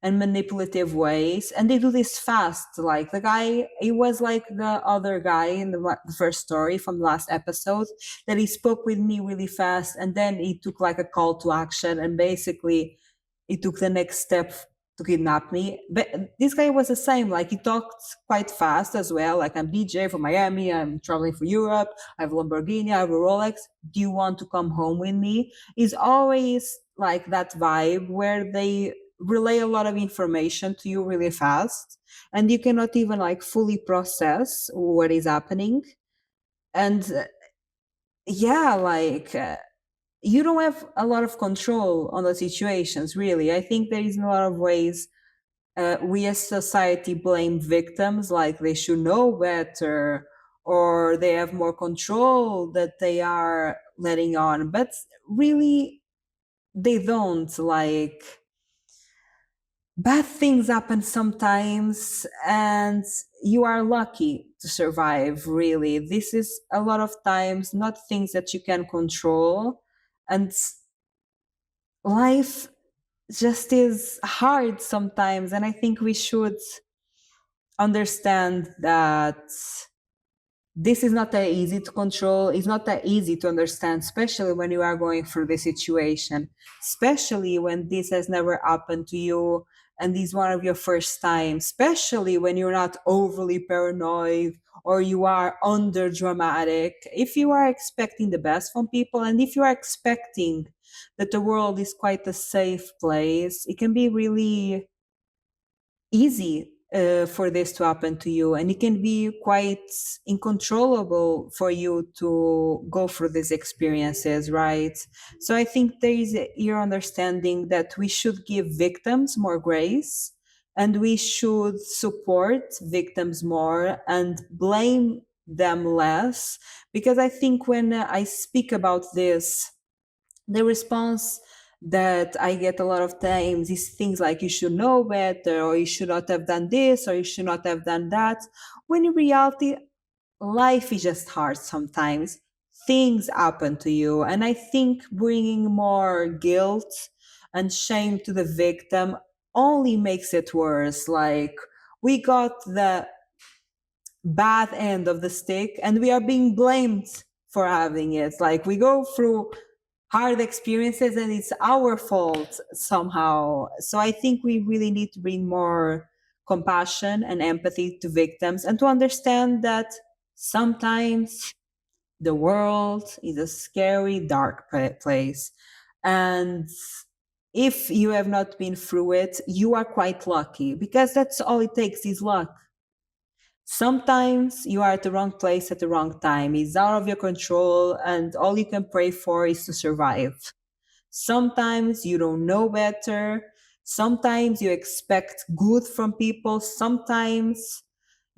and manipulative ways, and they do this fast. Like the guy, he was like the other guy in the first story from the last episode, that he spoke with me really fast, and then he took like a call to action, and basically he took the next step to kidnap me. But this guy was the same. Like he talked quite fast as well. Like, I'm DJ from Miami, I'm traveling for Europe, I have a Lamborghini, I have a Rolex, do you want to come home with me? Is always like that vibe where they relay a lot of information to you really fast, and you cannot even like fully process what is happening. And yeah, like you don't have a lot of control on the situations, really. I think there is a lot of ways we as society blame victims, like they should know better or they have more control that they are letting on, but really they don't. Like, bad things happen sometimes and you are lucky to survive. Really, this is a lot of times not things that you can control, and life just is hard sometimes. And I think we should understand that this is not that easy to control. It's not that easy to understand, especially when you are going through this situation, especially when this has never happened to you and this is one of your first times, especially when you're not overly paranoid or you are under dramatic. If you are expecting the best from people and if you are expecting that the world is quite a safe place, it can be really easy for this to happen to you, and it can be quite uncontrollable for you to go through these experiences, right? So I think there is your understanding that we should give victims more grace and we should support victims more and blame them less, because I think when I speak about this, the response that I get a lot of times is things like, you should know better, or you should not have done this, or you should not have done that. When in reality, life is just hard sometimes. Things happen to you. And I think bringing more guilt and shame to the victim only makes it worse. Like, we got the bad end of the stick and we are being blamed for having it. Like, we go through hard experiences and it's our fault somehow. So I think we really need to bring more compassion and empathy to victims and to understand that sometimes the world is a scary, dark place. And if you have not been through it, you are quite lucky, because that's all it takes is luck. Sometimes you are at the wrong place at the wrong time. It's out of your control, and all you can pray for is to survive. Sometimes you don't know better. Sometimes you expect good from people. Sometimes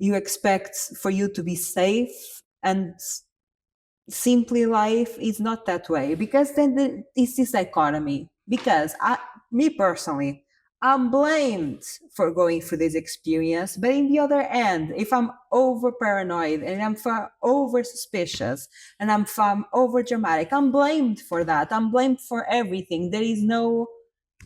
you expect for you to be safe. And simply life is not that way, because then it's this dichotomy. Because me personally, I'm blamed for going through this experience, but in the other end, if I'm over paranoid and I'm over suspicious and I'm over dramatic, I'm blamed for that. I'm blamed for everything. There is no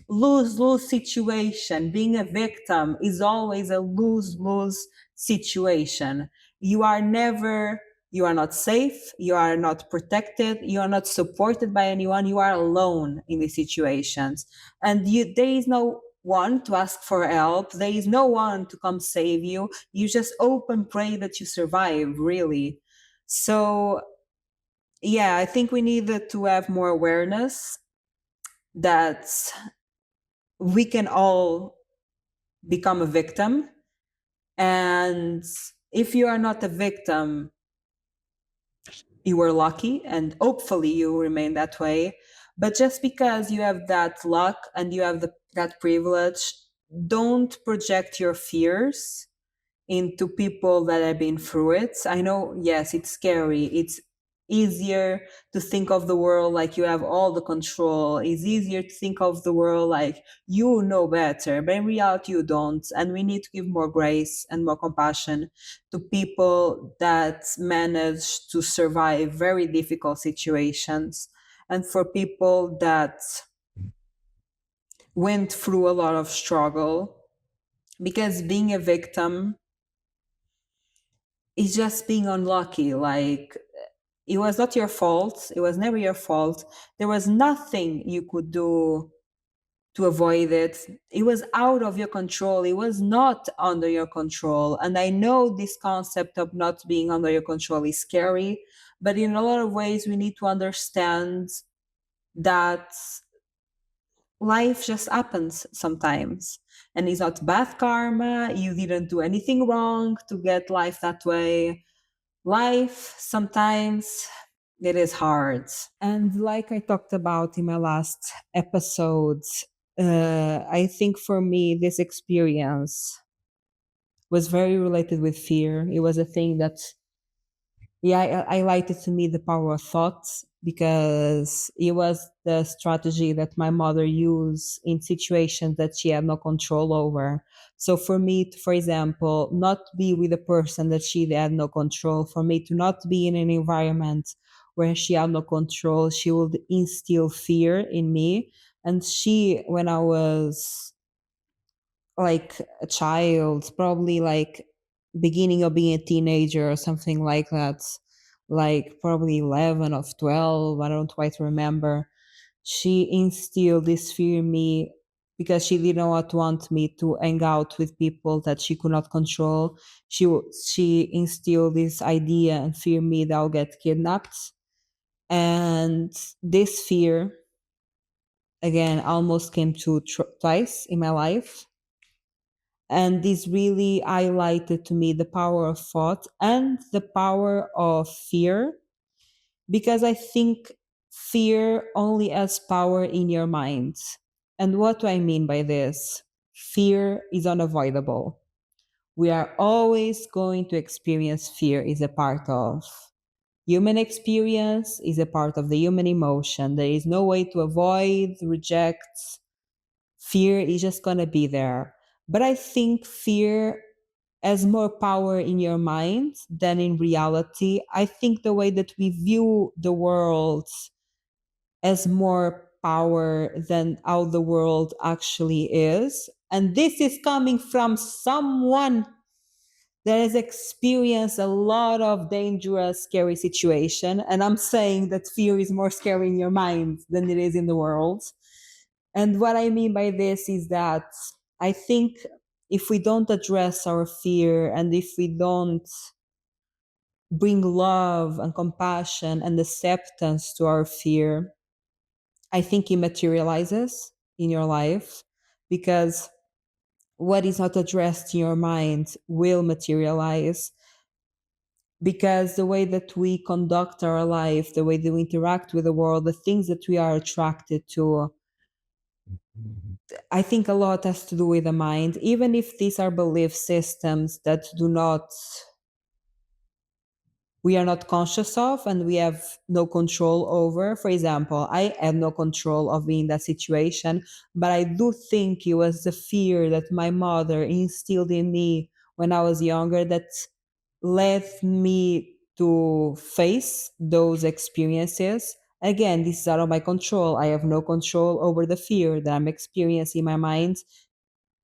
lose lose situation. Being a victim is always a lose lose situation. You are never, you are not safe, you are not protected, you are not supported by anyone, you are alone in these situations. And there is no one to ask for help, there is no one to come save you. You just hope and pray that you survive, really. So, yeah, I think we needed to have more awareness that we can all become a victim. And if you are not a victim, you were lucky, and hopefully you remain that way. But just because you have that luck and you have that privilege, don't project your fears into people that have been through it. I know, yes, it's scary. It's easier to think of the world like you have all the control. It's easier to think of the world like you know better, but in reality, you don't. And we need to give more grace and more compassion to people that manage to survive very difficult situations, and for people that went through a lot of struggle. Because being a victim is just being unlucky. Like, it was not your fault. It was never your fault. There was nothing you could do to avoid it. It was out of your control. It was not under your control. And I know this concept of not being under your control is scary, but in a lot of ways, we need to understand that life just happens sometimes. And it's not bad karma. You didn't do anything wrong to get life that way. Life sometimes it is hard. And like I talked about in my last episodes, I think for me, this experience was very related with fear. It was a thing that, yeah, I highlighted to me the power of thought, because it was the strategy that my mother used in situations that she had no control over. So for me, to, for example, not be with a person that she had no control, for me to not be in an environment where she had no control, she would instill fear in me. And she, when I was like a child, probably like beginning of being a teenager or something like that, like probably 11 or 12, I don't quite remember. She instilled this fear in me because she did not want me to hang out with people that she could not control. She instilled this idea and fear in me that I'll get kidnapped. And this fear, again, almost came to twice in my life. And this really highlighted to me the power of thought and the power of fear, because I think fear only has power in your mind. And what do I mean by this? Fear is unavoidable. We are always going to experience fear, is a part of human experience, is a part of the human emotion. There is no way to avoid, reject. Fear is just going to be there. But I think fear has more power in your mind than in reality. I think the way that we view the world has more power than how the world actually is. And this is coming from someone that has experienced a lot of dangerous, scary situation. And I'm saying that fear is more scary in your mind than it is in the world. And what I mean by this is that I think if we don't address our fear, and if we don't bring love and compassion and acceptance to our fear, I think it materializes in your life. Because what is not addressed in your mind will materialize, because the way that we conduct our life, the way that we interact with the world, the things that we are attracted to, I think a lot has to do with the mind, even if these are belief systems that do not we are not conscious of and we have no control over. For example, I had no control of being in that situation, but I do think it was the fear that my mother instilled in me when I was younger that led me to face those experiences. Again, this is out of my control. I have no control over the fear that I'm experiencing in my mind.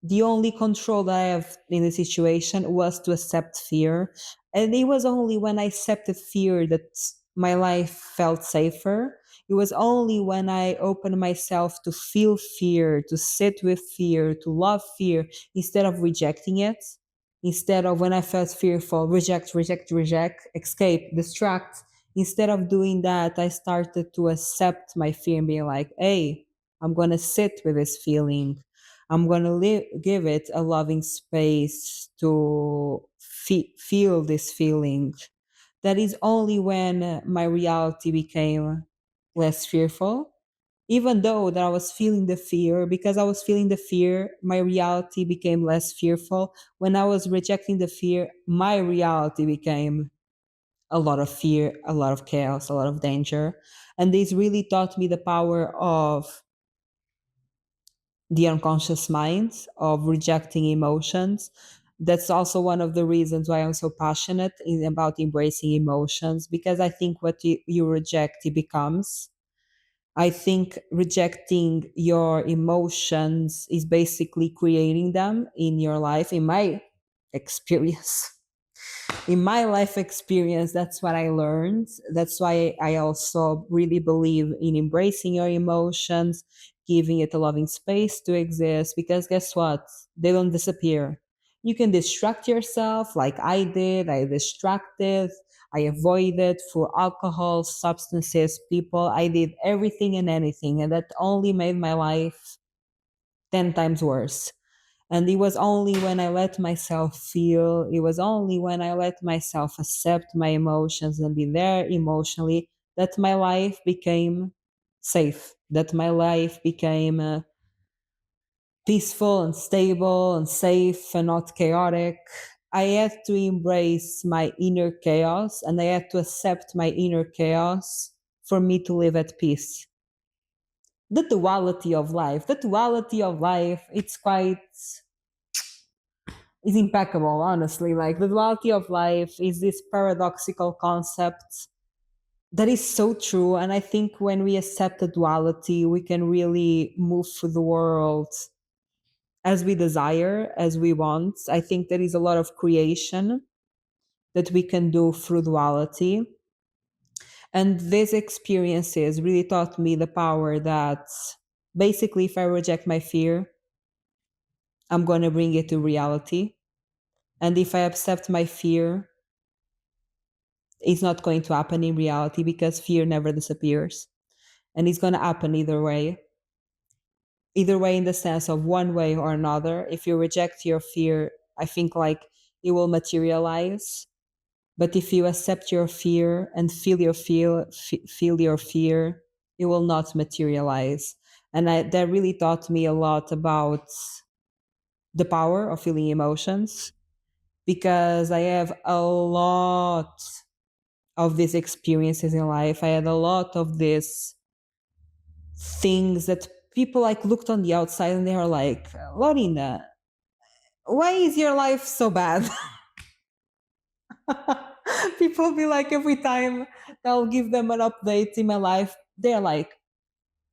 The only control that I have in the situation was to accept fear. And it was only when I accepted fear that my life felt safer. It was only when I opened myself to feel fear, to sit with fear, to love fear, instead of rejecting it. Instead of when I felt fearful, reject, reject, reject, escape, distract. Instead of doing that, I started to accept my fear and be like, hey, I'm going to sit with this feeling. I'm going to give it a loving space to feel this feeling. That is only when my reality became less fearful. Even though that I was feeling the fear, because I was feeling the fear, my reality became less fearful. When I was rejecting the fear, my reality became a lot of fear, a lot of chaos, a lot of danger. And this really taught me the power of the unconscious mind, of rejecting emotions. That's also one of the reasons why I'm so passionate about embracing emotions, because I think what you reject, it becomes. I think rejecting your emotions is basically creating them in your life, in my experience. In my life experience, that's what I learned. That's why I also really believe in embracing your emotions, giving it a loving space to exist, because guess what? They don't disappear. You can distract yourself like I did. I distracted, I avoided through alcohol, substances, people. I did everything and anything, and that only made my life 10 times worse. And it was only when I let myself feel, it was only when I let myself accept my emotions and be there emotionally, that my life became safe, that my life became peaceful and stable and safe and not chaotic. I had to embrace my inner chaos and I had to accept my inner chaos for me to live at peace. The duality of life, it's quite, is impeccable, honestly. Like the duality of life is this paradoxical concept that is so true. And I think when we accept the duality, we can really move through the world as we desire, as we want. I think there is a lot of creation that we can do through duality. And these experiences really taught me the power that basically, if I reject my fear, I'm going to bring it to reality. And if I accept my fear, it's not going to happen in reality, because fear never disappears. And it's going to happen either way. Either way, in the sense of one way or another. If you reject your fear, I think like it will materialize. But if you accept your fear and feel your fear, it will not materialize. And that really taught me a lot about the power of feeling emotions, because I have a lot of these experiences in life. I had a lot of these things that people like looked on the outside and they are like, Laurinda, why is your life so bad? People be like, every time I'll give them an update in my life, they're like,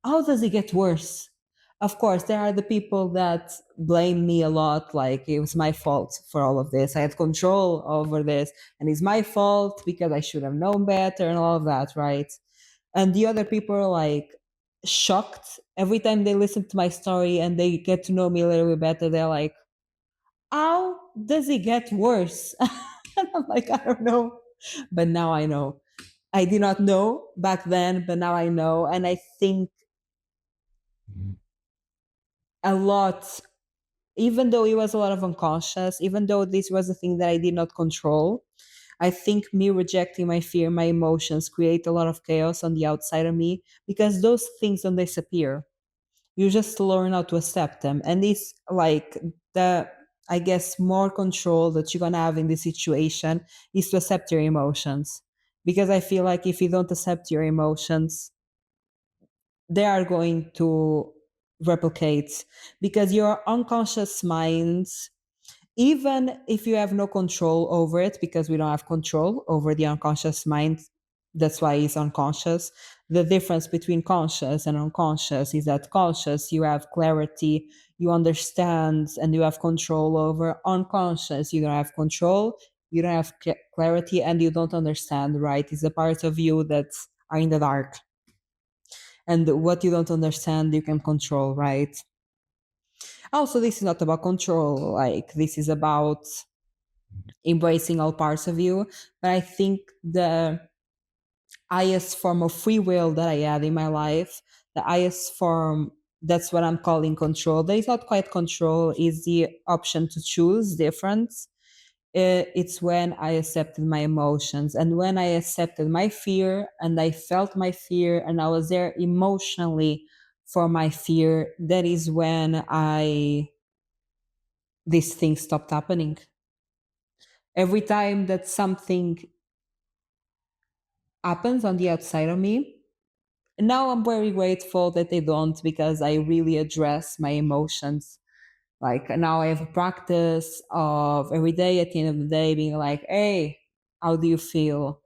how does it get worse? Of course, there are the people that blame me a lot, like it was my fault for all of this. I had control over this, and it's my fault because I should have known better and all of that, right? And the other people are like shocked every time they listen to my story and they get to know me a little bit better. They're like, how does it get worse? And I'm like, I don't know. But now I know. I did not know back then, but now I know. And I think a lot even though it was a lot of unconscious, even though this was a thing that I did not control, I think me rejecting my fear, my emotions create a lot of chaos on the outside of me because those things don't disappear. You just learn how to accept them. And it's like the, I guess, more control that you're gonna have in this situation is to accept your emotions. Because I feel like if you don't accept your emotions, they are going to replicate because your unconscious mind, even if you have no control over it, because we don't have control over the unconscious mind, that's why it's unconscious. The difference between conscious and unconscious is that conscious, you have clarity, you understand, and you have control over. Unconscious, you don't have control, you don't have clarity, and you don't understand, right? It's the parts of you that are in the dark. And what you don't understand, you can control, right? Also, this is not about control, like, this is about embracing all parts of you. But I think the highest form of free will that I had in my life, the highest form, that's what I'm calling control. That is not quite control, is the option to choose difference. It's when I accepted my emotions and when I accepted my fear and I felt my fear and I was there emotionally for my fear. That is when I this thing stopped happening. Every time that something happens on the outside of me, now I'm very grateful that they don't because I really address my emotions. Like now I have a practice of every day at the end of the day being like, hey, how do you feel?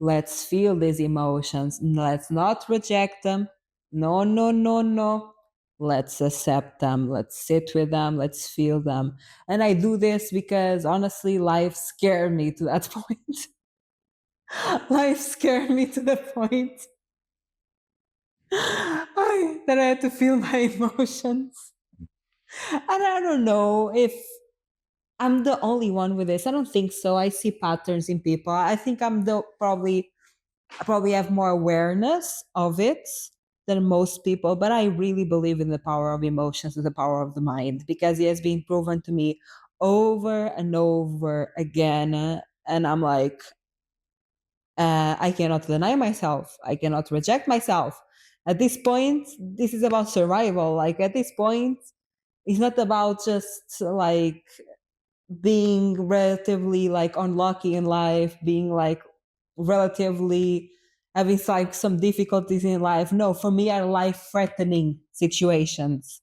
Let's feel these emotions. Let's not reject them. No, no, no, no. Let's accept them. Let's sit with them. Let's feel them. And I do this because honestly, life scared me to that point. Life scared me to the point that I had to feel my emotions. And I don't know if I'm the only one with this. I don't think so. I see patterns in people. I think I'm the probably I probably have more awareness of it than most people, but I really believe in the power of emotions and the power of the mind because it has been proven to me over and over again. And I'm like, I cannot deny myself. I cannot reject myself. At this point, this is about survival. Like, at this point, it's not about just like being relatively like unlucky in life, being like relatively having like some difficulties in life. No, for me are life threatening situations.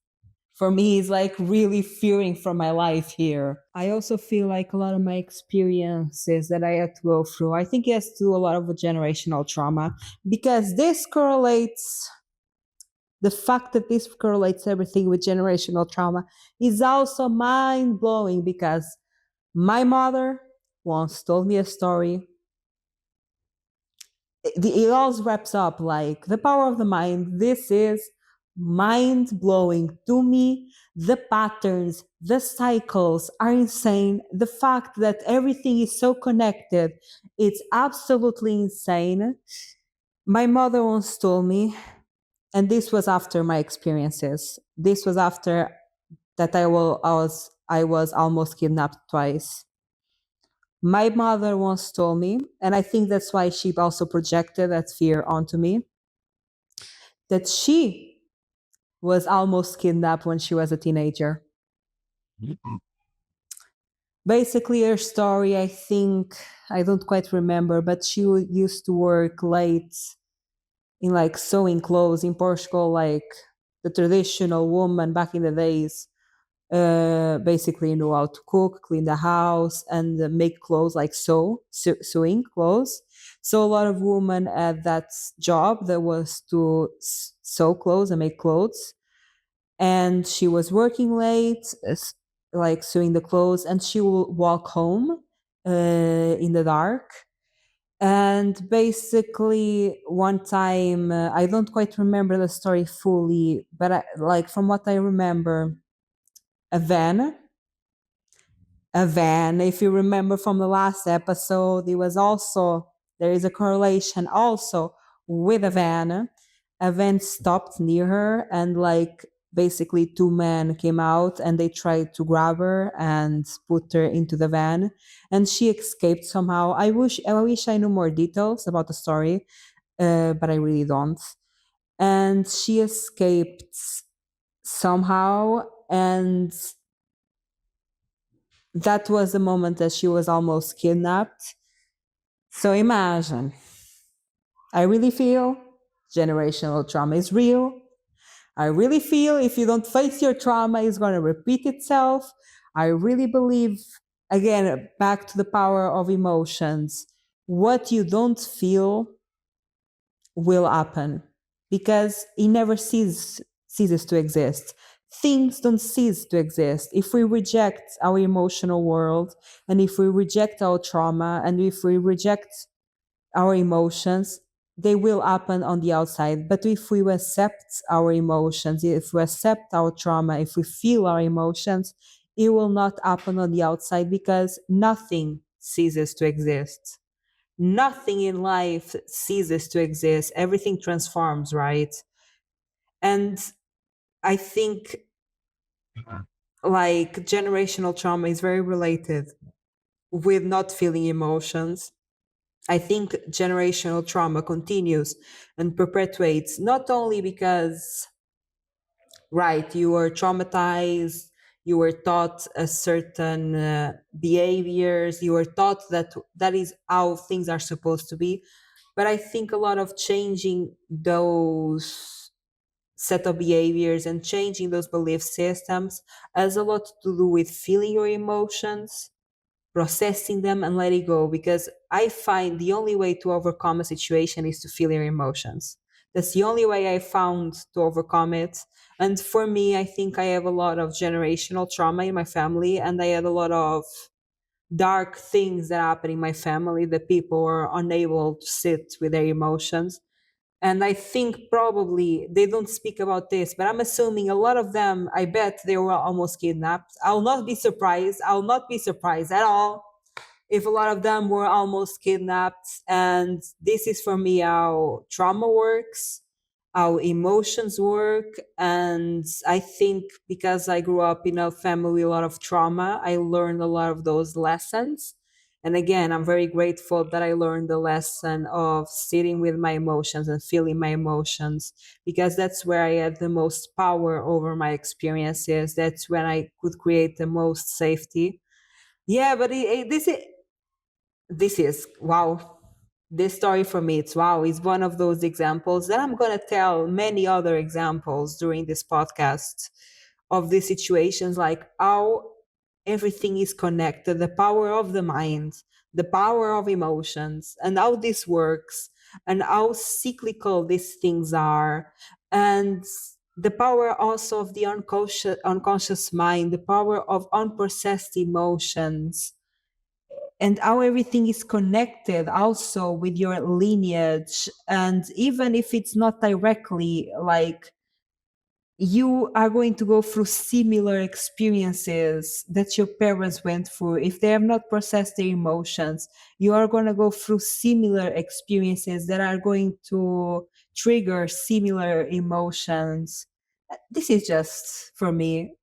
For me, it's like really fearing for my life here. I also feel like a lot of my experiences that I had to go through, I think it has to do a lot of generational trauma because this correlates, the fact that this correlates everything with generational trauma is also mind blowing because my mother once told me a story. It all wraps up like the power of the mind. This is mind blowing to me. The patterns, the cycles are insane. The fact that everything is so connected, it's absolutely insane. My mother once told me, and this was after my experiences. This was after that I was almost kidnapped twice. My mother once told me, and I think that's why she also projected that fear onto me, that she was almost kidnapped when she was a teenager. Basically, her story, I think, I don't quite remember, but she used to work late in like sewing clothes in Portugal, like the traditional woman back in the days. Basically know how to cook, clean the house, and make clothes, like sewing clothes. So a lot of women had that job that was to sew clothes and make clothes. And she was working late, like sewing the clothes, and she will walk home in the dark. And basically, one time, I don't quite remember the story fully, but like from what I remember, a van if you remember from the last episode, there is a correlation also with a van stopped near her and like basically two men came out and they tried to grab her and put her into the van, and she escaped somehow. I wish I knew more details about the story, but I really don't. And she escaped somehow, and that was the moment that she was almost kidnapped. So imagine, I really feel generational trauma is real. I really feel if you don't face your trauma, it's going to repeat itself. I really believe, again, back to the power of emotions, what you don't feel will happen because it never ceases to exist. Things don't cease to exist. If we reject our emotional world, and if we reject our trauma, and if we reject our emotions, they will happen on the outside. But if we accept our emotions, if we accept our trauma, if we feel our emotions, it will not happen on the outside because nothing ceases to exist. Nothing in life ceases to exist. Everything transforms, right? And I think like generational trauma is very related with not feeling emotions. I think generational trauma continues and perpetuates not only because, right, you were traumatized, you were taught a certain behaviors, you were taught that that is how things are supposed to be, but I think a lot of changing those set of behaviors and changing those belief systems has a lot to do with feeling your emotions, processing them and letting go, because I find the only way to overcome a situation is to feel your emotions. That's the only way I found to overcome it. And for me, I think I have a lot of generational trauma in my family, and I had a lot of dark things that happen in my family that people were unable to sit with their emotions. And I think probably they don't speak about this, but I'm assuming a lot of them, I bet they were almost kidnapped. I'll not be surprised. I'll not be surprised at all if a lot of them were almost kidnapped. And this is for me how trauma works, how emotions work. And I think because I grew up in a family with a lot of trauma, I learned a lot of those lessons. And again, I'm very grateful that I learned the lesson of sitting with my emotions and feeling my emotions, because that's where I had the most power over my experiences. That's when I could create the most safety. Yeah, but this is wow. This story for me, it's wow. It's one of those examples that I'm going to tell many other examples during this podcast of these situations, like how everything is connected, the power of the mind, the power of emotions, and how this works, and how cyclical these things are, and the power also of the unconscious mind, the power of unprocessed emotions, and how everything is connected also with your lineage. And even if it's not directly, like, you are going to go through similar experiences that your parents went through. If they have not processed their emotions, you are going to go through similar experiences that are going to trigger similar emotions. This is just, for me,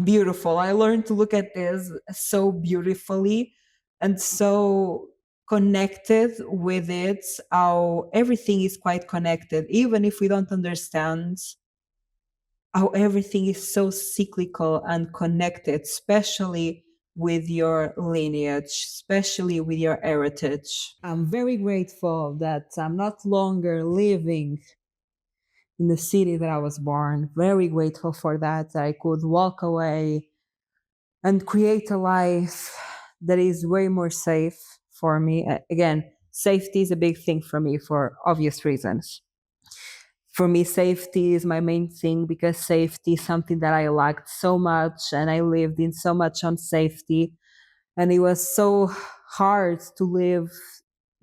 beautiful. I learned to look at this so beautifully and so connected with it, how everything is quite connected, even if we don't understand how everything is so cyclical and connected, especially with your lineage, especially with your heritage. I'm very grateful that I'm not longer living in the city that I was born. Very grateful for that, that I could walk away and create a life that is way more safe for me. Again, safety is a big thing for me for obvious reasons. For me, safety is my main thing because safety is something that I lacked so much, and I lived in so much unsafety. And it was so hard to live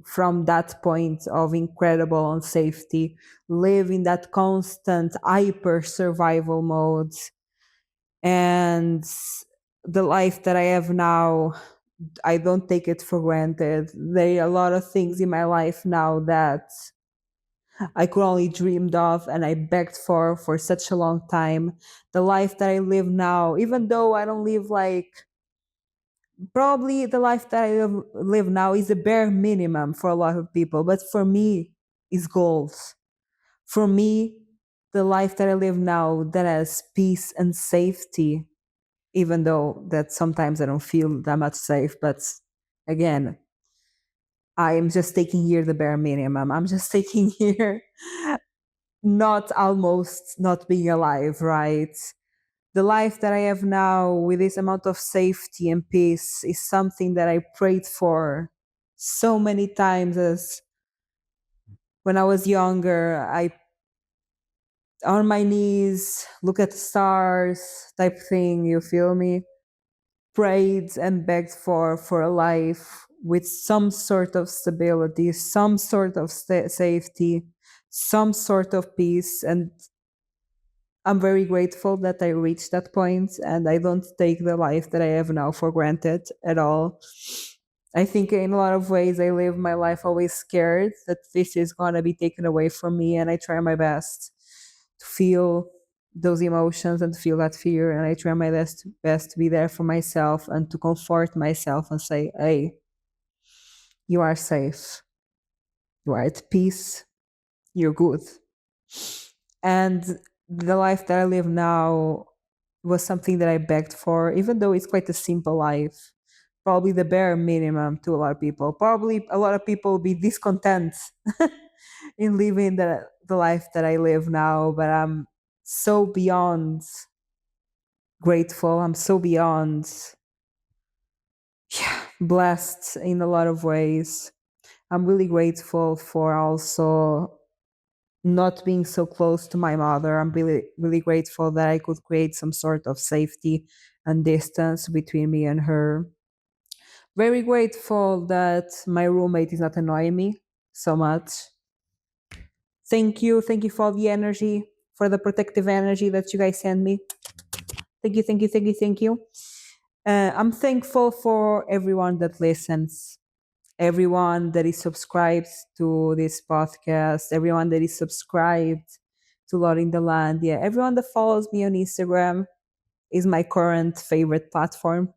from that point of incredible unsafety, live in that constant hyper survival mode. And the life that I have now, I don't take it for granted. There are a lot of things in my life now that I could only dreamed of and I begged for such a long time. The life that I live now, even though I don't live like probably the life that live now is a bare minimum for a lot of people, but for me is gold. For me, the life that I live now that has peace and safety, even though that sometimes I don't feel that much safe, but again, I'm just taking here the bare minimum. I'm just taking here not almost not being alive, right? The life that I have now with this amount of safety and peace is something that I prayed for so many times as when I was younger. I on my knees, look at the stars type thing, you feel me? Prayed and begged for a life with some sort of stability, some sort of safety, some sort of peace. And I'm very grateful that I reached that point, and I don't take the life that I have now for granted at all. I think in a lot of ways I live my life always scared that this is going to be taken away from me, and I try my best to feel those emotions and to feel that fear, and I try my best to be there for myself and to comfort myself and say, "Hey, you are safe. You are at peace. You're good." And the life that I live now was something that I begged for, even though it's quite a simple life. Probably the bare minimum to a lot of people. Probably a lot of people will be discontent in living the life that I live now, but I'm so beyond grateful. I'm so beyond blessed in a lot of ways. I'm really grateful for also not being so close to my mother. I'm really, really grateful that I could create some sort of safety and distance between me and her. Very grateful that my roommate is not annoying me so much. Thank you. Thank you for all the energy, for the protective energy that you guys send me. Thank you, thank you, thank you, thank you. I'm thankful for everyone that listens, everyone that is subscribed to this podcast, everyone that is subscribed to Laurinda Land. Yeah, everyone that follows me on Instagram is my current favorite platform.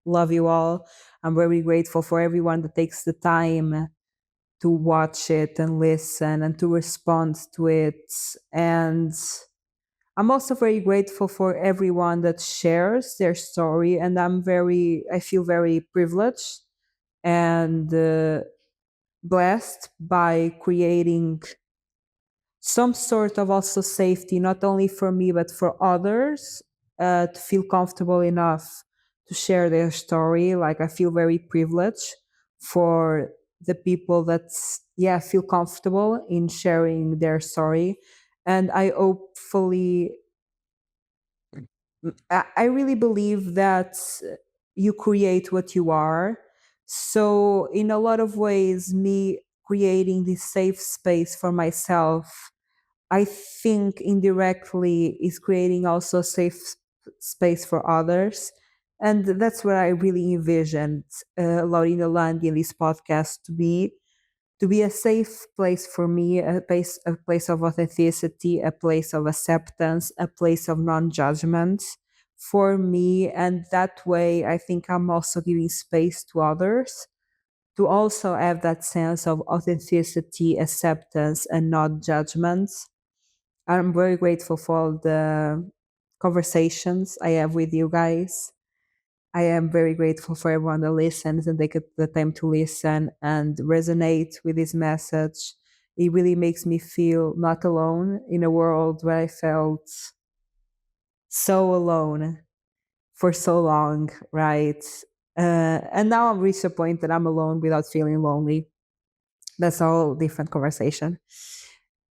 Love you all. I'm very grateful for everyone that takes the time to watch it and listen and to respond to it. And I'm also very grateful for everyone that shares their story. And I feel very privileged and blessed by creating some sort of also safety, not only for me, but for others to feel comfortable enough to share their story. Like I feel very privileged for the people that, yeah, feel comfortable in sharing their story. And I hopefully I really believe that you create what you are. So, in a lot of ways, me creating this safe space for myself, I think indirectly is creating also a safe space for others. And that's what I really envisioned Laurinda Land in this podcast to be a safe place for me, a place of authenticity, a place of acceptance, a place of non-judgment for me. And that way, I think I'm also giving space to others to also have that sense of authenticity, acceptance, and not judgment. I'm very grateful for the conversations I have with you guys. I am very grateful for everyone that listens and take the time to listen and resonate with this message. It really makes me feel not alone in a world where I felt so alone for so long, right? And now I've reached a point that I'm alone without feeling lonely. That's a whole different conversation.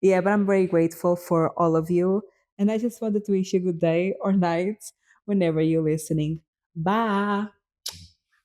Yeah, but I'm very grateful for all of you. And I just wanted to wish you a good day or night whenever you're listening. Bye.